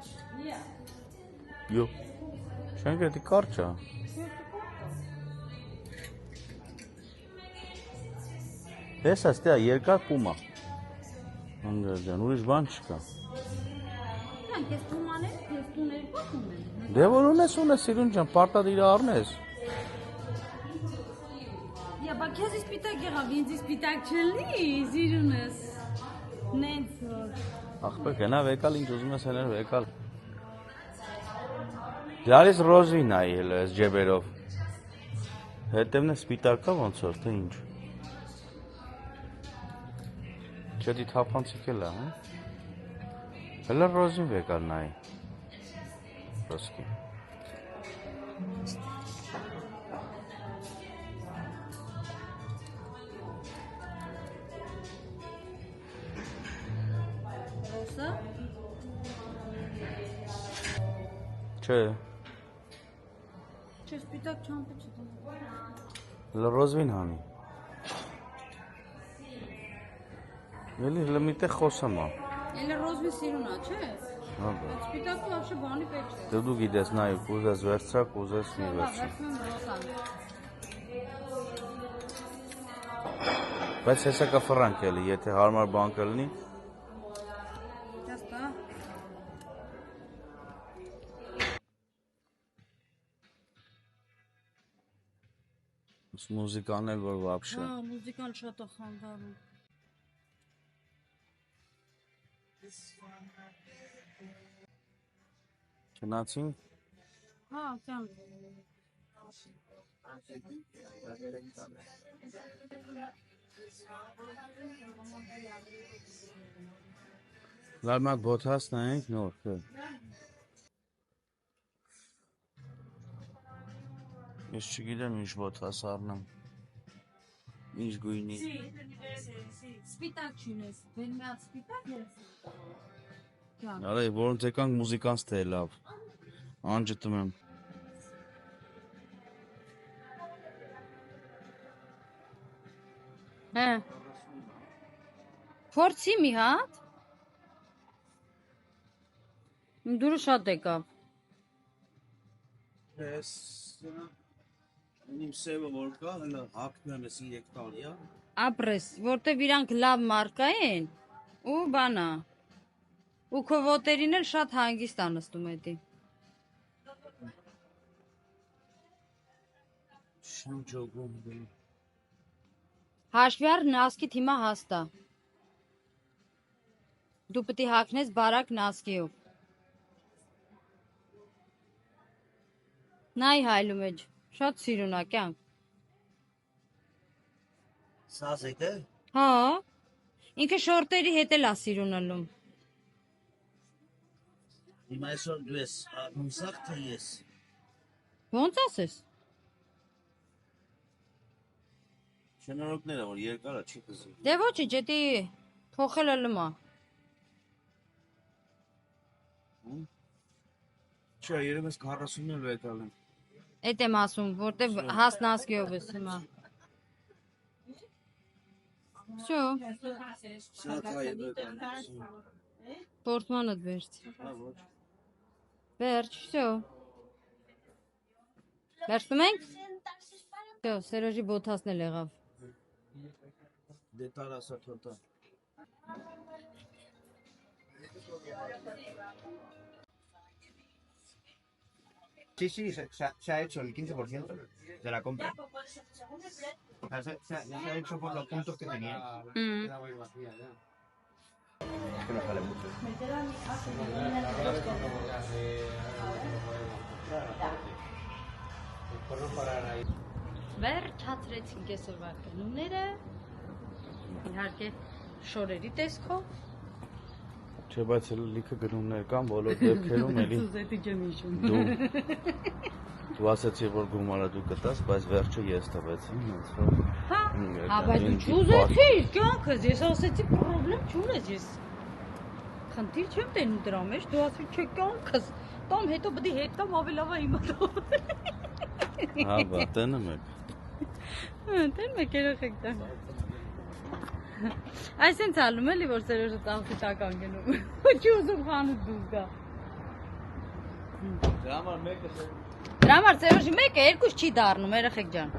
Յո։ Չեն գետի կարճ է։ Ես աստիա երկար պումա։ Անգրջան, ուրիշ բան չկա։ Քեզ թումաներ, քեզ տուներ փոխում են։ Դե որ ունես իրուն ջան, պարտադիր առնես։ Я բա քեզ սպիտակ եղավ, ինձ սպիտակ չլի, զիրունս։ Նենց որ։ Ախպեր գնա վեկալ ինչ ուզում ես հեներ վեկալ։ Դարիս ռոզի նայել ես ջեբերով։ Հետևն է սպիտակա ոնց որ թե ինչ։ Չէ դի թափանցիկ էլ է, հա։ Հələ ռոզին վեկալ նայ։ Ռոսկի։ Ռոսա։ Չէ։ Չէ, սպիտակ չամպը չտա։ Հələ ռոզվին հանի։ Էլի հələ մի տեղ խոսում է։ Էլը ռոզվի սիրունա, չէ։ Հա բա։ Սպիտակը вообще բանի պետք չէ։ Դե դու գիտես նայ, կուզես վերցրա, կուզես մի վերցրա։ Վերցնում ռոսան։ Բայց հեսա կֆրանք էլի, եթե հարմար բան կլինի։ Ճաստա։ Մուզիկան էլ որ вообще։ Հա, մուզիկան շատ է խանգարում։ Գնացին։ Հա, կան։ Լավ մատ բոթաս նայենք նոր։ Ես չգիտեմ ինչ բոթաս առնեմ։ Ինչ գույնի։ Սպիտակ չունես, վերմյալ սպիտակ ես։ Արի, որոնց եկանք մուզիկանց թե լավ։ Անջտում եմ։ Հա։ Փորձի մի հատ։ Դուրը շատ եկավ։ Ես իմ սևը որ կա, հələ հակնում եմ ես 3 տարի, հա։ Ապրես, որտեվ իրանք լավ մարկա են, ու բանա։ Ու քո ոտերին էլ շատ հանգիստ անստում էդի։ Շան ջոգում դեմ։ Հաշվի առ նասկիդ հիմա հաստա։ Դու պետք է հագնես բարակ նասկիով։ Նայ հայլու մեջ, շատ սիրունակ կյանք։ Սազեք է։ Հա, ինքը շորտերի հետ էլ է սիրունալում։ Հիմա այսօր դու ես հուսախ թե ես։ Ոնց ասես։ Շնորհքները որ երկար է չի կզում։ Դե ոչինչ, էդի փոխելը լմա։ Չէ, երևի ես 40-ն էլ վեկալ եմ։ Էդ եմ ասում, որտեվ հաս նասկիով ես հիմա։ Всё, Շատ հայ վեկալ։ պորտմանդ վերջ։ Հա ոչ։ Վերջ, всё։ Վերջում ենք։ Всё, Սերոժի բոթասն էլ եղավ։ Դե տար ասա թոտա։ Sí, se ha hecho el 15% de la compra. Se ha hecho por los puntos que tenía. Que no sale mucho. Վերջացրեցինք այսօրվա գնումները։ Իհարկե շորերի տեսքով։ Չէ, բայց լիքը գնումներ կան բոլոր դեպքերում էլի։ Սուզետի ջեմ հիշում։ Դու ասացի որ գումարը դու կտաս, բայց վերջը ես տվեցի, ոնց որ։ Հա, բայց դու չուզեցիր կյանքս, ես ասեցի պրոբլեմ չունես ես։ Խնդիր չեմ տենում դրա մեջ, դու ասում չեք կյանքս, տամ հետո բդի հետ տամ ավելավա հիմա տամ։ Հա, բա, տենում եք։ Տենում եք երեխեք տան։ Այս ինձ ալում էլի, որ Սերոժը ծանցի տական գնում, չի ուզում խանութ դուր գա։ Դրա համար մեկը Դրա համար Սերոժի մեկը երկուս չի դառնում, երեխեք ջան։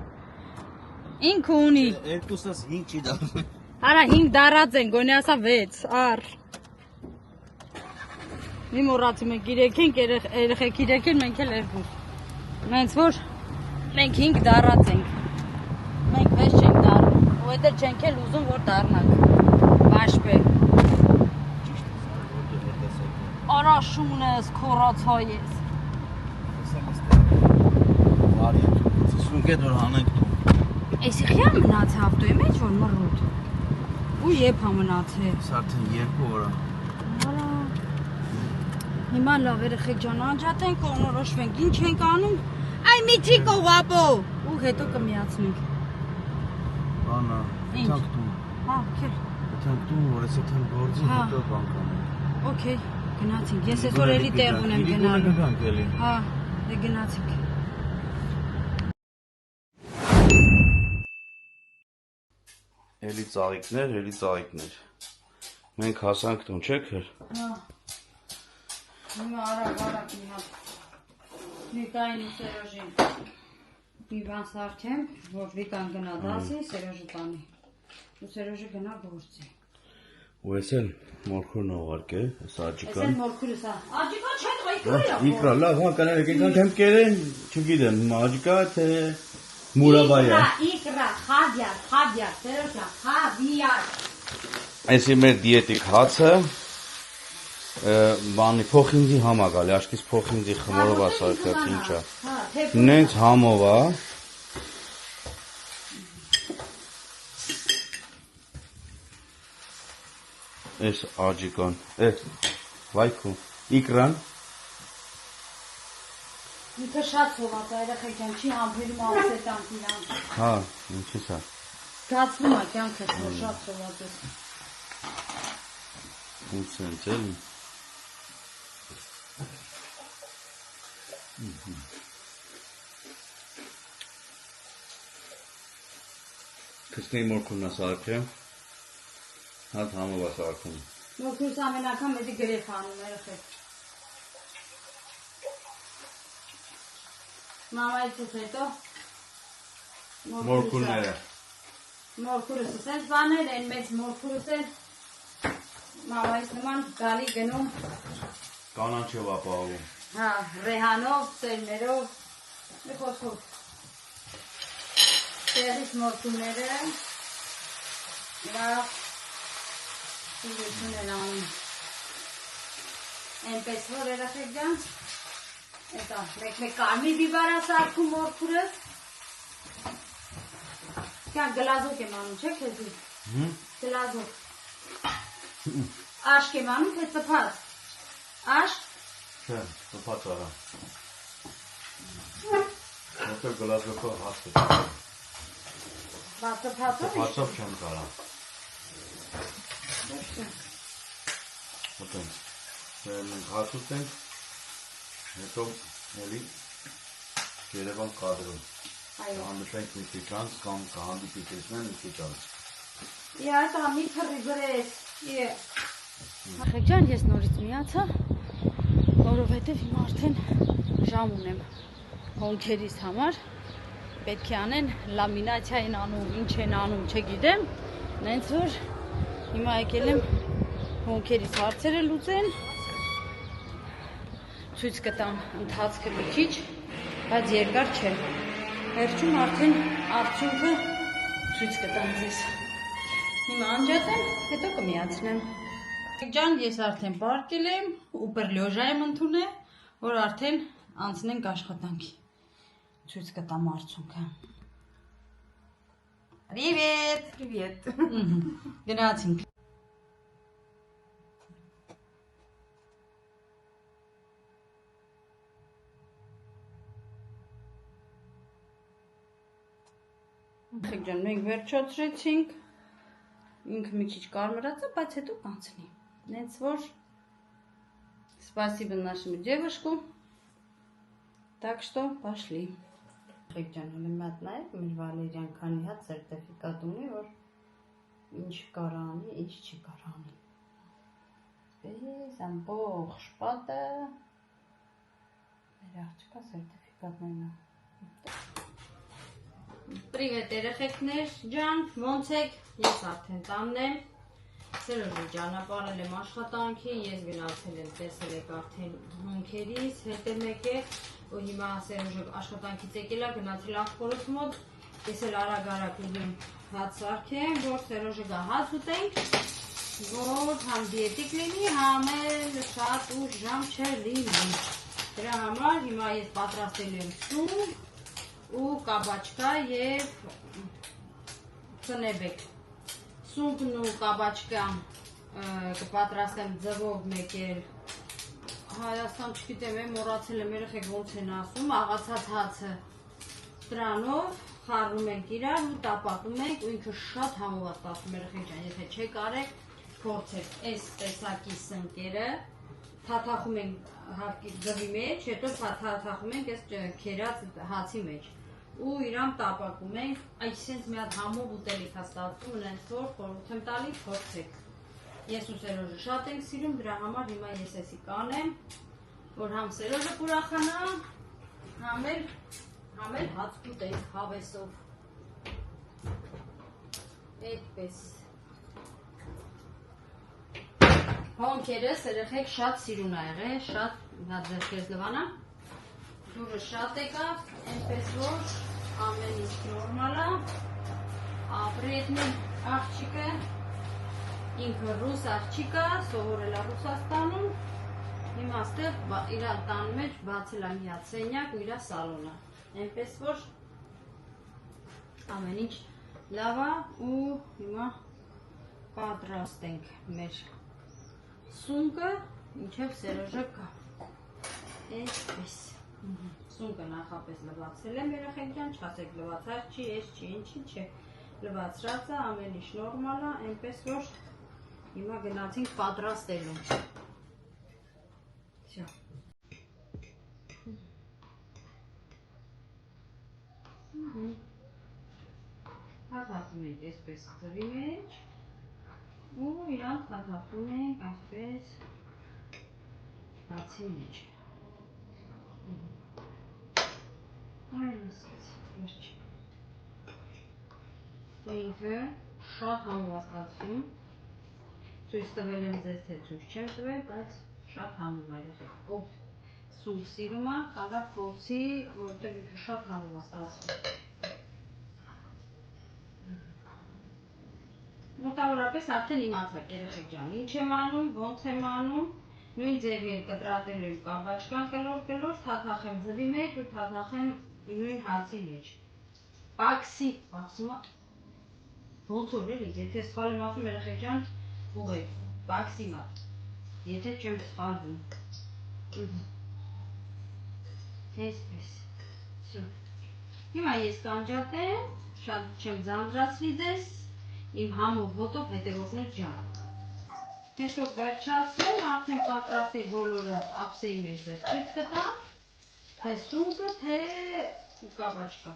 Ինքը ունի։ երկուսս 5 չի դառնում։ Արա 5 դառած են, գոնե ասա 6, առ։ Մի մոռացի մենք 3 ենք, երեխեք 3 են, մենք էլ 2։ Նենց որ մենք 5 դառած ենք։ Մենք 6 չենք դառնում, ու հետը չենք էլ ուզում, որ դառնանք։ Բաշպե։ Արա շունես, քորացա ես։ Արի, սունկետ որ հանենք դու։ Էսի խիա մնաց ավտոյի մեջ, որ մռուտ։ Ու եփ հա մնացե։ Սա արդեն 2 օր է։ Արա։ Հիմա լավ երեխեք ջան, անջատենք, կողնորոշվենք, ինչ ենք անում։ Այ միջի կողապո։ Ու հետո կմիացնենք։ Անա, եթանք դու։ Հա, քեր։ Եթանք դու, որ ես եթանք գործի, հետո բան կանենք։ Okay, գնացինք։ Ես այսօր էլի տեղ ունեմ գնալու։ Գնանք էլի։ Հա, դե գնացինք։ Էլի ծաղիկներ։ Մենք հասանք տուն, չեք հր։ Հա։ Հիմա արագ մի հատ։ Վիկային ու Սերոժին։ Մի բան սարքեմ, որ Վիկան գնա դասի, Սերոժը տանի։ Ու Սերոժը գնա գործի։ Ու ես էլ մորքուրն ուղարկե, այս աջիկան։ Ես էլ մորքուրս հա։ Աջիկա չէ, իքրա։ Իքրա, լավ, հա, կանենք, այնքան եմ կերեն, չգիտեմ, աջիկա թե մուրաբայա։ Իքրա, խավիար, Սերոժա, խավիար։ Այսի մեր դիետիկ հացը, բանի փոխինձի համ ա գալի, աշկից փոխինձի խմորով ա սարքած, ինչա։ Նենց համով ա։ Այս աջիկան, վայքու, իքրան։ Ինքը շատ սոված է, երեխեք ջան, չի համբերում ամսետանք իրան։ Հա, ինչի՞ս է։ Գացվում է կյանքս, որ շատ սոված ես։ Ինչ սենց էլի։ Քստեի մորքուրն է սարքեմ, հատ համով է սարքում։ Մորքուրս ամեն անգամ մեզի գրեխ անում երեխեք։ Մամայիցս հետո Մորքուրները։ Մորքուրս սենց բաներ են, մեծ մորքուրս են մամայից նման գալի գնում Կանանչով ապահովում։ հա, ռեհանով, սերներով մի խոսքով տեղից մորքուրները լավ սիրություն են անում այնպես որ երեխեք ջան Էտա, մեկ կարմիր բիբարա սարքում մորքուրս Կյան գլազոկ եմ անում, չէ քեզի Գլազոկ Աշկ եմ անում, թե ծպած Աշկ Չէ, ծպած արա Որտեղ գլազոկը հաստ է Բա ծպածով Ծպածով չեմ կարա Ոտենք Մենք հասուտ ենք Հետո էլի Երևան կադրում Հանդիպենք մի քիչ անց կամ կհանդիպի տեսնեն մի քիչ անց Իհայտ ամի թռի գրես Ախեք ջան, ես նորից միացա որովհետև հիմա արդեն ժամ ունեմ հոնքերիս համար պետք է անեն լամինացիա են անում, ինչ են անում, չգիտեմ նենց որ հիմա եկել եմ հոնքերիս հարցերը լուծեն ցույց կտամ ընթացքը մի քիչ, բայց երկար չէ վերջում արդեն արդյունքը ցույց կտամ ձեզ հիմա անջատեմ, հետո կմիացնեմ ջան, ես արդեն պարկել եմ ու պրլյոժա եմ ընդունել, որ արդեն անցնենք աշխատանքի ցույց կտամ արդյունքը Привет Գնացինք Ախեք ջան, մենք վերջացրեցինք ինքը մի քիչ կարմրած է, բայց հետո կանցնի նենց որ Спасибо нашему девушку. Так что пошли. Ջան, մատ նայեք, մեր Վալերյան քանի հատ սերտիֆիկատ ունի, որ ինչ կարող անի, ինչ չի կարող անի։ Պես ամբողջ պատը մեր աղջկա սերտիֆիկատներն է։ Պրիվետ երեխեքներ ջան, ոնց եք, ես արդեն տանն եմ, Սերոժը ճանապարհել եմ աշխատանքի, ես գնացել եմ, տեսել եք արդեն հոնքերից, հետ եմ եկել, ու հիմա Սերոժը աշխատանքից եկել է, գնացել աղբորոս մոտ, ես էլ արագ ուզում հաց սարքեմ, որ Սերոժը գա հաց ուտենք, որ համ դիետիկ լինի, համ էլ շատ ուշ ժամ չլինի։ Դրա համար հիմա ես պատրաստել եմ սում ու կաբաչկա և ծնեբեկ։ Սումքն ու կաբաչկան կպատրաստեմ ձվով մեկ էլ Հայաստան չգիտեմ, մոռացել եմ երեխեք ոնց են ասում, աղացած հացը դրանով խառնում ենք իրար ու տապակում ենք ու ինքը շատ համով է ստացվում երեխեք ջան, եթե չեք արեք, փորձեք այս տեսակի սնկերը, թաթախում ենք ձվի մեջ, հետո թաթախում ենք այս քերած հացի մեջ ու իրան տապակում ենք, այսինքն մի հատ համով ուտելիք է ստացվում, ունենք որ խորհուրդ եմ տալի, փորձեք։ Ես ու Սերոժը շատ ենք սիրում, դրա համար հիմա ես էսի կանեմ, որ համ Սերոժը կուրախանա, համ էլ հաց կուտենք հավեսով։ Այդպես։ Հոնքերս երեխեք շատ սիրուն ա եղել, շատ հատ ձեռքերս լվանա։ Դուրը շատ եկավ, այնպես որ ամեն ինչ նորմալ է, ապրետնի աղջիկը, ինքը ռուս աղջիկ է, սովորել է Ռուսաստանում, հիմա ստեղ իր տան մեջ բացել է մի հատ սենյակ ու իր սալոնը, այնպես որ ամեն ինչ լավ է ու հիմա պատրաստենք մեր սունկը, ինչև Սերոժը կա, այսպես։ Սունկը նախապես լվացել եմ երեխեք ջան, չասեք լվացած չի, ես չի, ինչի չէ, լվացրած է, ամեն ինչ նորմալ է, այնպես որ հիմա գնացինք պատրաստելու։ Всё։ Թաթախում ենք այսպես ձվի մեջ ու իրան թաթախում ենք այսպես հացի մեջ։ Ինքը շատ համով է ստացվում, ցույց տվել եմ ձեզ, թե ցույց չեմ տվել, բայց շատ համով է երեխեք, ով սուր սիրում է, կարա փորձի, որտեղ ինքը շատ համով է ստացվում։ Մոտավորապես արդեն իմացաք երեխեք ջան, ինչ եմ անում, ոնց եմ անում, նույն ձևի կտրատելու եմ կաբաչկան կլոր, թաթախեմ ձվի մեջ ու թաթախեմ նույն հացի մեջ։ Պաքսի, պաքսումա, ոնց որ էլի, եթե սխալ եմ ասում երեխեք ջան, ուղղեք, պաքսի մատ, եթե չեմ սխալվում։ Այսպես, հիմա ես կանջատեմ, շատ չեմ ձանձրացնի ձեզ, իմ համով ոտով հետևողներ ջան։ Հետո վերջացնեմ, արդեն պատրաստի բոլորը ափսեի մեջ ձեզ ցույց կտամ, թե սունկը, թե կաբաչկա։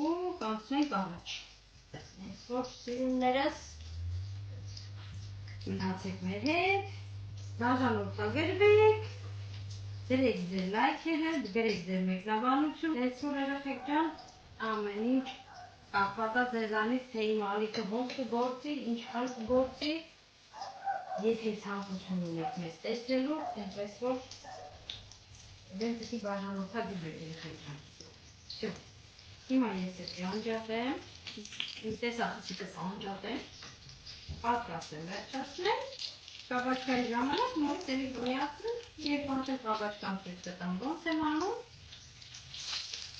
Ու կանցնենք առաջ։ Այս որ սիրուններս մնացեք մեր հետ, բաժանորդագրվեք, դրեք ձեր լայքերը, գրեք ձեր մեկնաբանություն, այս որ երեխեք ջան, ամեն ինչ կախված է ձեզանից, թե իմ ալիքը ոնց կգործի, ինչքան կգործի, եթե ցանկություն ունեք մեզ տեսնելու, այնպես որ դեն պիտի բաժանորդագրվեք երեխեք ջան։ Всё։ Հիմա ես ես անջատեմ, իմ տեսախցիկս անջատեմ, պատրաստեմ վերջացնեմ, կաբաչկայի ժամանակ նորից էլի միացրեմ, երբ արդեն կաբաչկան ցույց կտամ ոնց եմ անում,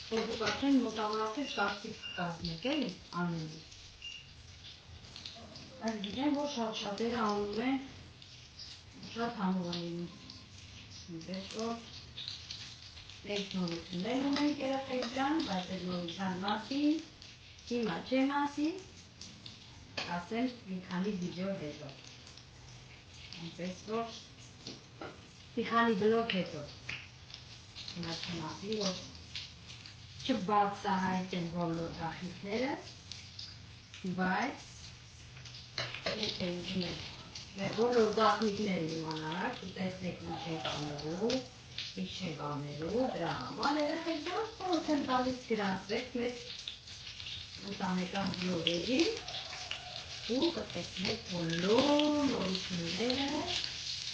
որ դուք արդեն մոտավորապես կարծիք կկազմեք էլի անելու։ Այս գիտեմ, որ շատ-շատերը անում են, շատ համով է լինում։ Այնպես որ մենք նորություններ ունենք երեխեք ջան, բայց այդ նորության մասին հիմա չեմ ասի, ասեմ մի քանի վիդեո հետո։ Այնպես որ Տիխանի բլոկ հետո։ Հիմա չնասի, որ չբացահայտեն բոլոր գաղտնիքները, բայց եթե ուզում եք բոլոր գաղտնիքները իմանալ, տեսնեք ինչ եք անելու, ինչ եք անելու, դրա համար երեխեքներ խորհուրդ եմ տալիս գրանցեք մեր ընտանեկան բլոգերին ու կտեսնեք բոլոր նորությունները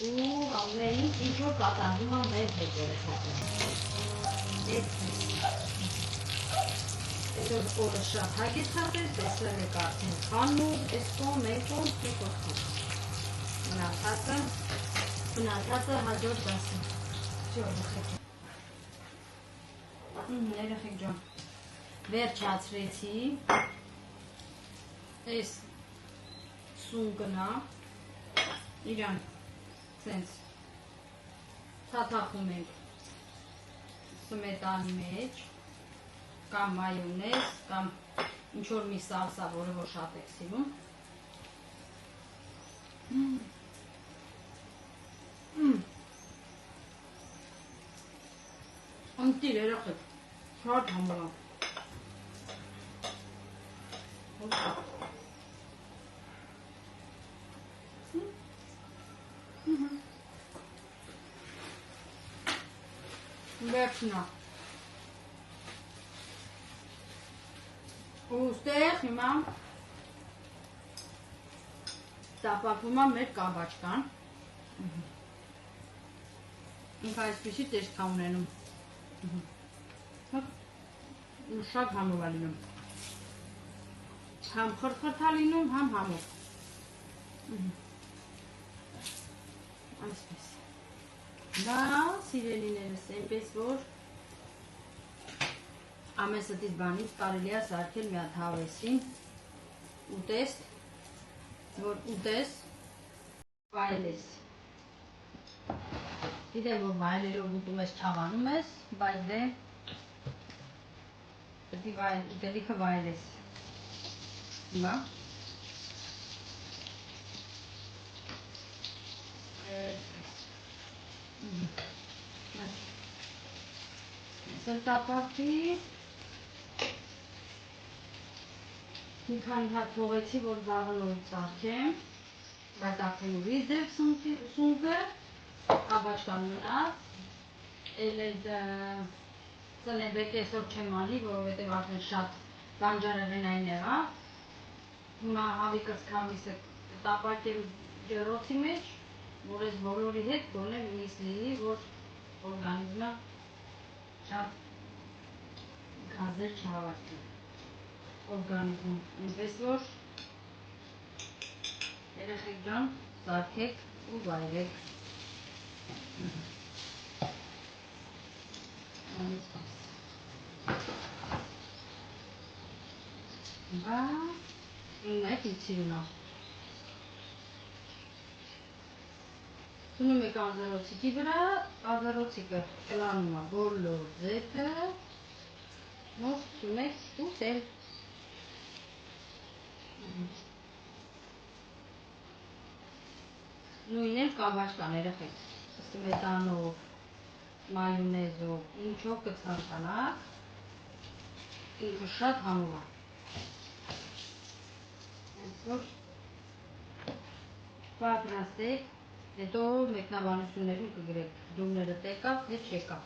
ու ամեն ինչ որ կատարվում է մեր հետ երեխեքներ։ Այսօր օրը շատ հագեցած է, տեսնել եք արդեն խանում, էսկոն, մեկոն, մեկոն խանում։ Մնացածը հաջորդ դասը։ Երեխեք ջան, վերջացրեցի, այս սուն կնա, իրան սենց թաթախում ենք սմետանի մեջ, կամ մայոնեզ, կամ ինչ-որ մի սալսա, որը որ շատ եք սիրում։ Անտիր երեխեք, շատ համով եմ։ Վերջնա։ Ուստեղ հիմա տապակվում է մեր կաբաչկան։ Ինք այսպիսի տեսք է ունենում։ Շատ համով է լինում։ Համ խրխրթ է լինում, համ համով։ Այսպես։ Դա սիրելիներս, այնպես որ ամեն ստից բանից կարելի է սարքել մի հատ հավեսին ուտեստ, որ ուտես վայելես։ Գիտեմ, որ վայելելով ուտում ես, չավանում ես, բայց դե պետք է ուտելիքը վայելես։ Հիմա սրտապակվի մի քանի հատ փողեցի, որ վաղը նորից սարքեմ, բայց արդեն ուրիշ ձև սունկը, կաբաչկան մնաց, էլ այդ ծնեբեկը այսօր չեմ անի, որովհետև արդեն շատ բանջարեղենային եղավ, հիմա հավիկս քամիսը տապակեմ ջեռոցի մեջ, որ այս բոլորի հետ գոնե միս լինի, որ օրգանիզմը շատ գազեր չհավաքվի օրգանիզմում, այնպես որ երեխեք ջան, սարքեք ու վայելեք։ Ունեք ինչ սիրունա։ Սունում եք ազարոցիկի վրա, ազարոցիկը կլանում է բոլոր ձեթը, նոր սունեք ուտել։ Նույնն էլ կաբաչկան երեխեք, սմետանով, մայոնեզով, ինչով կցանկանաք, ինքը շատ համով է։ Այսօր պատրաստեք, հետո մեկնաբանություններում կգրեք, դումները տեկավ, թե չեկավ։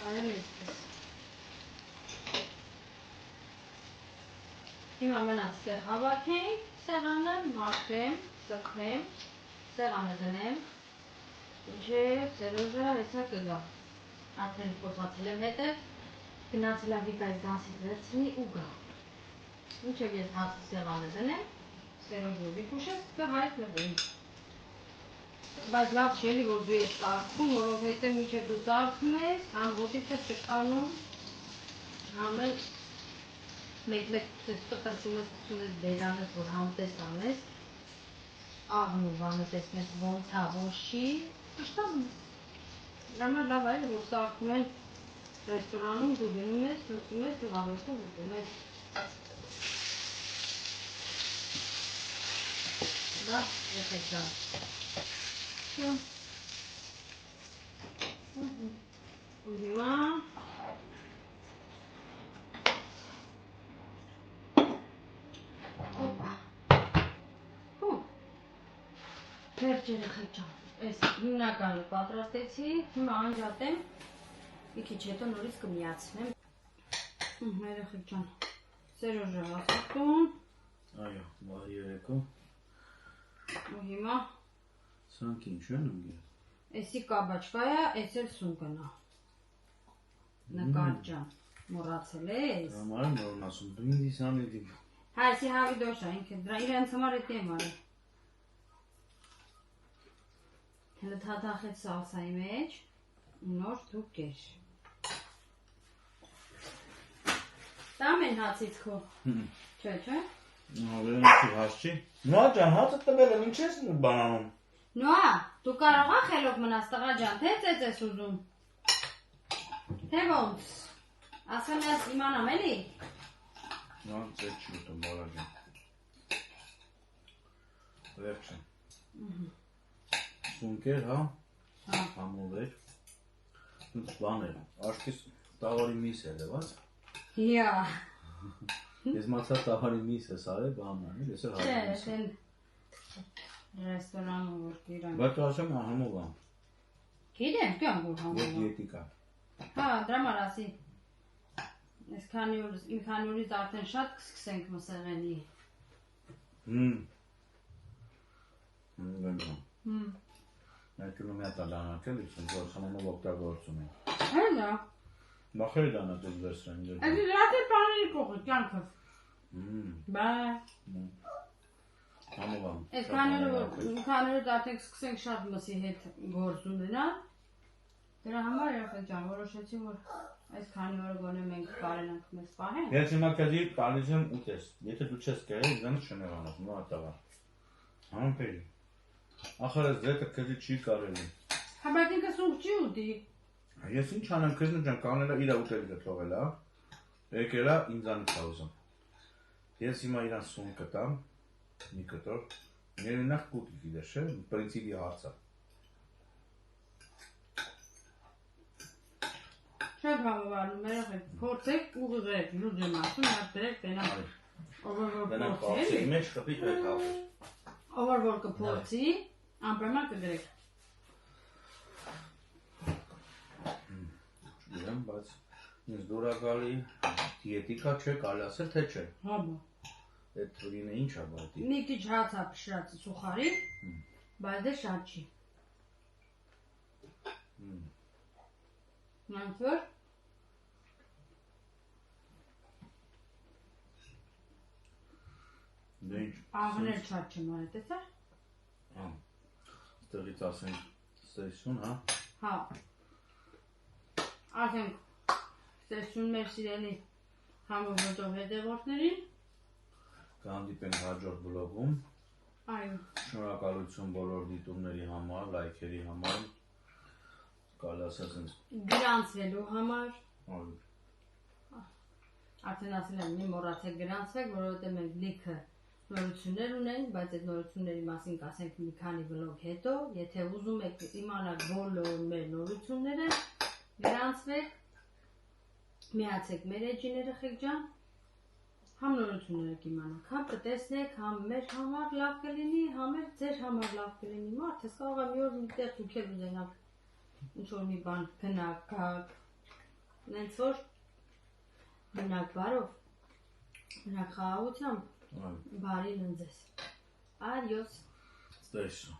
Այլ էսպես։ Հիմա մնաց ստեղ հավաքենք, սեղանը մաքրեմ, սխնեմ, սեղանը դնեմ, ինչև Սերոժը հեսա կգա։ Արդեն խոսացել եմ հետև, գնացել ավիկայից դասից վերցնի ու գա։ Ինչև ես հացի սեղանը դնեմ, Սերոժը ուղի կուշես, կհայտնվեմ։ Բայց լավ չի էլի, որ դու ես ծարքում, որովհետև մինչև դու ծարքում ես, համ ոտիդ ես չկանում, համ էլ մեկ-մեկ տպրծում ես բերանես, որ համտես անես, աղն ու բանը տեսնես ոնց հա, ոնց չի, կշտանում ես։ Համար լավ այլ, որ ծարքում են ռեստորանում, դու գնում ես, լուծում ես, դու հավեսում ուտում ես։ Դա երեխեք ջան։ Ու հիմա Վերջ երեխեք ջան, այս հիմնականը պատրաստեցի, հիմա անջատեմ, մի քիչ հետո նորից կմիացնեմ։ Երեխեք ջան, Սերոժը հասուտուն։ Այո, բարի երեկո։ Ու հիմա Սրանք ինչ են ընկել։ էսի կաբաչկա է, էս էլ սունկնա։ Նկար ջան, մոռացել ես։ Համար եմ որն ասում, դու ինձ իսան էդի։ Հա, էսի հավիդոշա, ինքը դրա իրենց համար էդի եմ արել։ Հələ թաթախեց սալսայի մեջ, նոր դու կեր։ Տամ են հացից քո։ Չէ։ Հավերը ինչ հաս չի։ Նոա ջան, հացը տվել եմ, ինչ ես բանանում։ Նոա, դու կարող ես խելոք մնաս տղա ջան, թե ծեծ ես ուզում։ Թե ոնց։ Ասեմ ես իմանամ էլի։ Նա ծեծ չի ուտում, բարա ջան։ Վերջ է։ Սունկեր, հա։ Համով էր։ Բան էր, աշկիս տաղարի միս էր դված։ Հիա։ Ես մացա տաղարի միս ես արել, բանն էր, ես էլ Չէ, հարմով են ռեստորանում որ կիրան։ Բայց ասեմ համով եմ, Գիտեմ, կյան որ ես համով։ դիետիկա։ Հա, դրա համար ասի։ Այս քանի օրից արդեն շատ կսկսենք մսեղենի։ Ներկնում է տալանակել, իսկ որ խանամով օգտագործում են։ Հելա։ Բախերը դանատոց վերսրեն։ Այս դրատի պաների կողը, կյանքով։ Բա։ Համով եմ։ Այս քանի օրից արդեն կսկսենք շատ մսի հետ գործ ունենալ։ Դրա համար երեխեք ջան, որոշեցի, որ այս քանի օրը գոնե մենք կարենանք մեզ պահենք։ Ես հիմա քեզի տալիս եմ ուտես։ Եթե դու չես կերել, ինձանից չնեղանաս, նո ատավա։ Համպերի։ Ախր ես ձետը քեզի չի կարելի։ Հա, բայց ինքը սունկ չի ուտի։ Ես ինչ անեմ քեզնու ջան, կանելա իր ուտելիքը թողել, հա։ Եկելա ինձանից ուզում։ Ես հիմա իրան սուն կտամ, մի կտոր։ Ներնախ կուտի գիտես, չէ՞, պրինցիպի հարցը։ Շատ բավարարում երեխեք, փորձեք ուղղեք, լուծ եմ ասում, հատ դրեք տենա։ Ով որ փորձի, մեջ կպիտ է թափել։ ով որ կփորձի, անպայման կդրեք։ Չգիտեմ, բայց ինձ դուր է գալի, դիետիկա չէ, կարելի ասել թե չէ։ Հա բա։ Այդ թուրինը ինչ է բատի։ Մի քիչ հաց է փշրած սուխարի, բայց դե շատ չի։ Ոնց որ Դե ինչ։ աղներ շատ չեմ արել, տեսա՞։ Հա։ Ստեղից ասենք ստեսուն, հա։ Հա։ Ասենք ստեսուն մեր սիրելի համոզող հետևորդներին։ Կհանդիպենք հաջորդ բլոգում։ Այո։ Շնորհակալություն բոլոր դիտումների համար, լայքերի համար։ Կարելի ասած ինձ։ Գրանցվելու համար։ Այո։ Արդեն ասել եմ, մի մոռացեք գրանցվեք, որովհետև մենք լիքը նորություններ ունենք, բայց այդ նորությունների մասին կասենք մի քանի վլոգ հետո, եթե ուզում եք իմանալ բոլոր մեր նորությունները, գրանցվեք, միացեք մեր էջին երեխեք ջան, համ նորությունները կիմանաք, համ կտեսնեք, համ մեր համար լավ կլինի, համ էլ ձեր համար լավ կլինի, մարդս կարող է մի օր մի տեղ դուքել ուզենաք, ինչ որ մի բան գնաք, գաք, նենց որ մնաք բարով, մնաք խաղաղությամբ, բարի լնձես, Adiós. Ստեսուն։